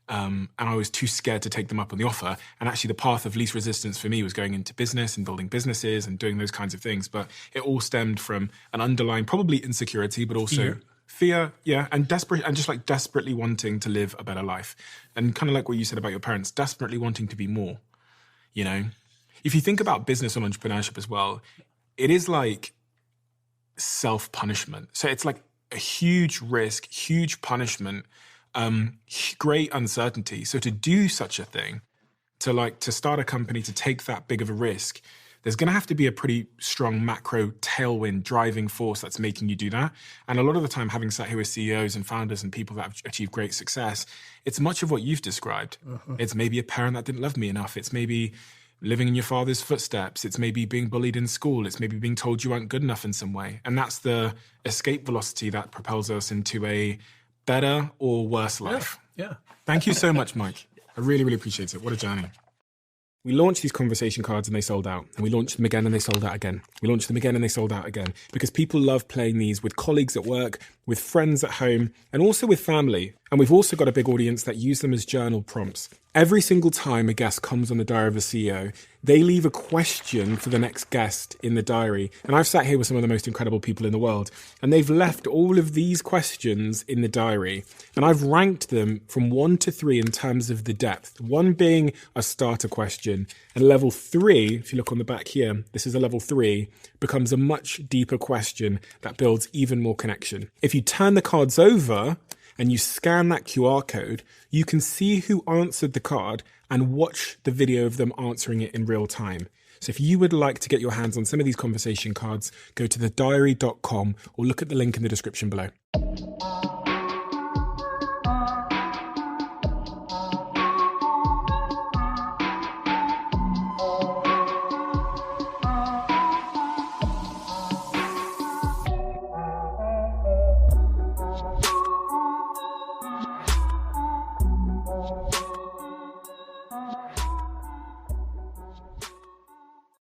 And I was too scared to take them up on the offer. And actually the path of least resistance for me was going into business and building businesses and doing those kinds of things. But it all stemmed from an underlying, probably insecurity, but also fear, and desperately wanting to live a better life. And kind of like what you said about your parents, desperately wanting to be more, you know? If you think about business and entrepreneurship as well, it is like self-punishment. So it's like a huge risk, huge punishment, great uncertainty. So to do such a thing, to start a company, to take that big of a risk, there's going to have to be a pretty strong macro tailwind driving force that's making you do that. And a lot of the time, having sat here with CEOs and founders and people that have achieved great success, it's much of what you've described. It's maybe a parent that didn't love me enough. It's maybe living in your father's footsteps. It's maybe being bullied in school. It's maybe being told you aren't good enough in some way. And that's the escape velocity that propels us into a better or worse life. Yeah. Thank you so much, Mike. I really, really appreciate it. What a journey. We launched these conversation cards and they sold out. And we launched them again and they sold out again. We launched them again and they sold out again. Because people love playing these with colleagues at work, with friends at home, and also with family. And we've also got a big audience that use them as journal prompts. Every single time a guest comes on the diary of a CEO, they leave a question for the next guest in the diary. And I've sat here with some of the most incredible people in the world, and they've left all of these questions in the diary. And I've ranked them from 1 to 3 in terms of the depth. 1 being a starter question, and level 3, if you look on the back here, this is a level 3, becomes a much deeper question that builds even more connection. If you turn the cards over and you scan that QR code, you can see who answered the card and watch the video of them answering it in real time. So if you would like to get your hands on some of these conversation cards, go to thediary.com or look at the link in the description below.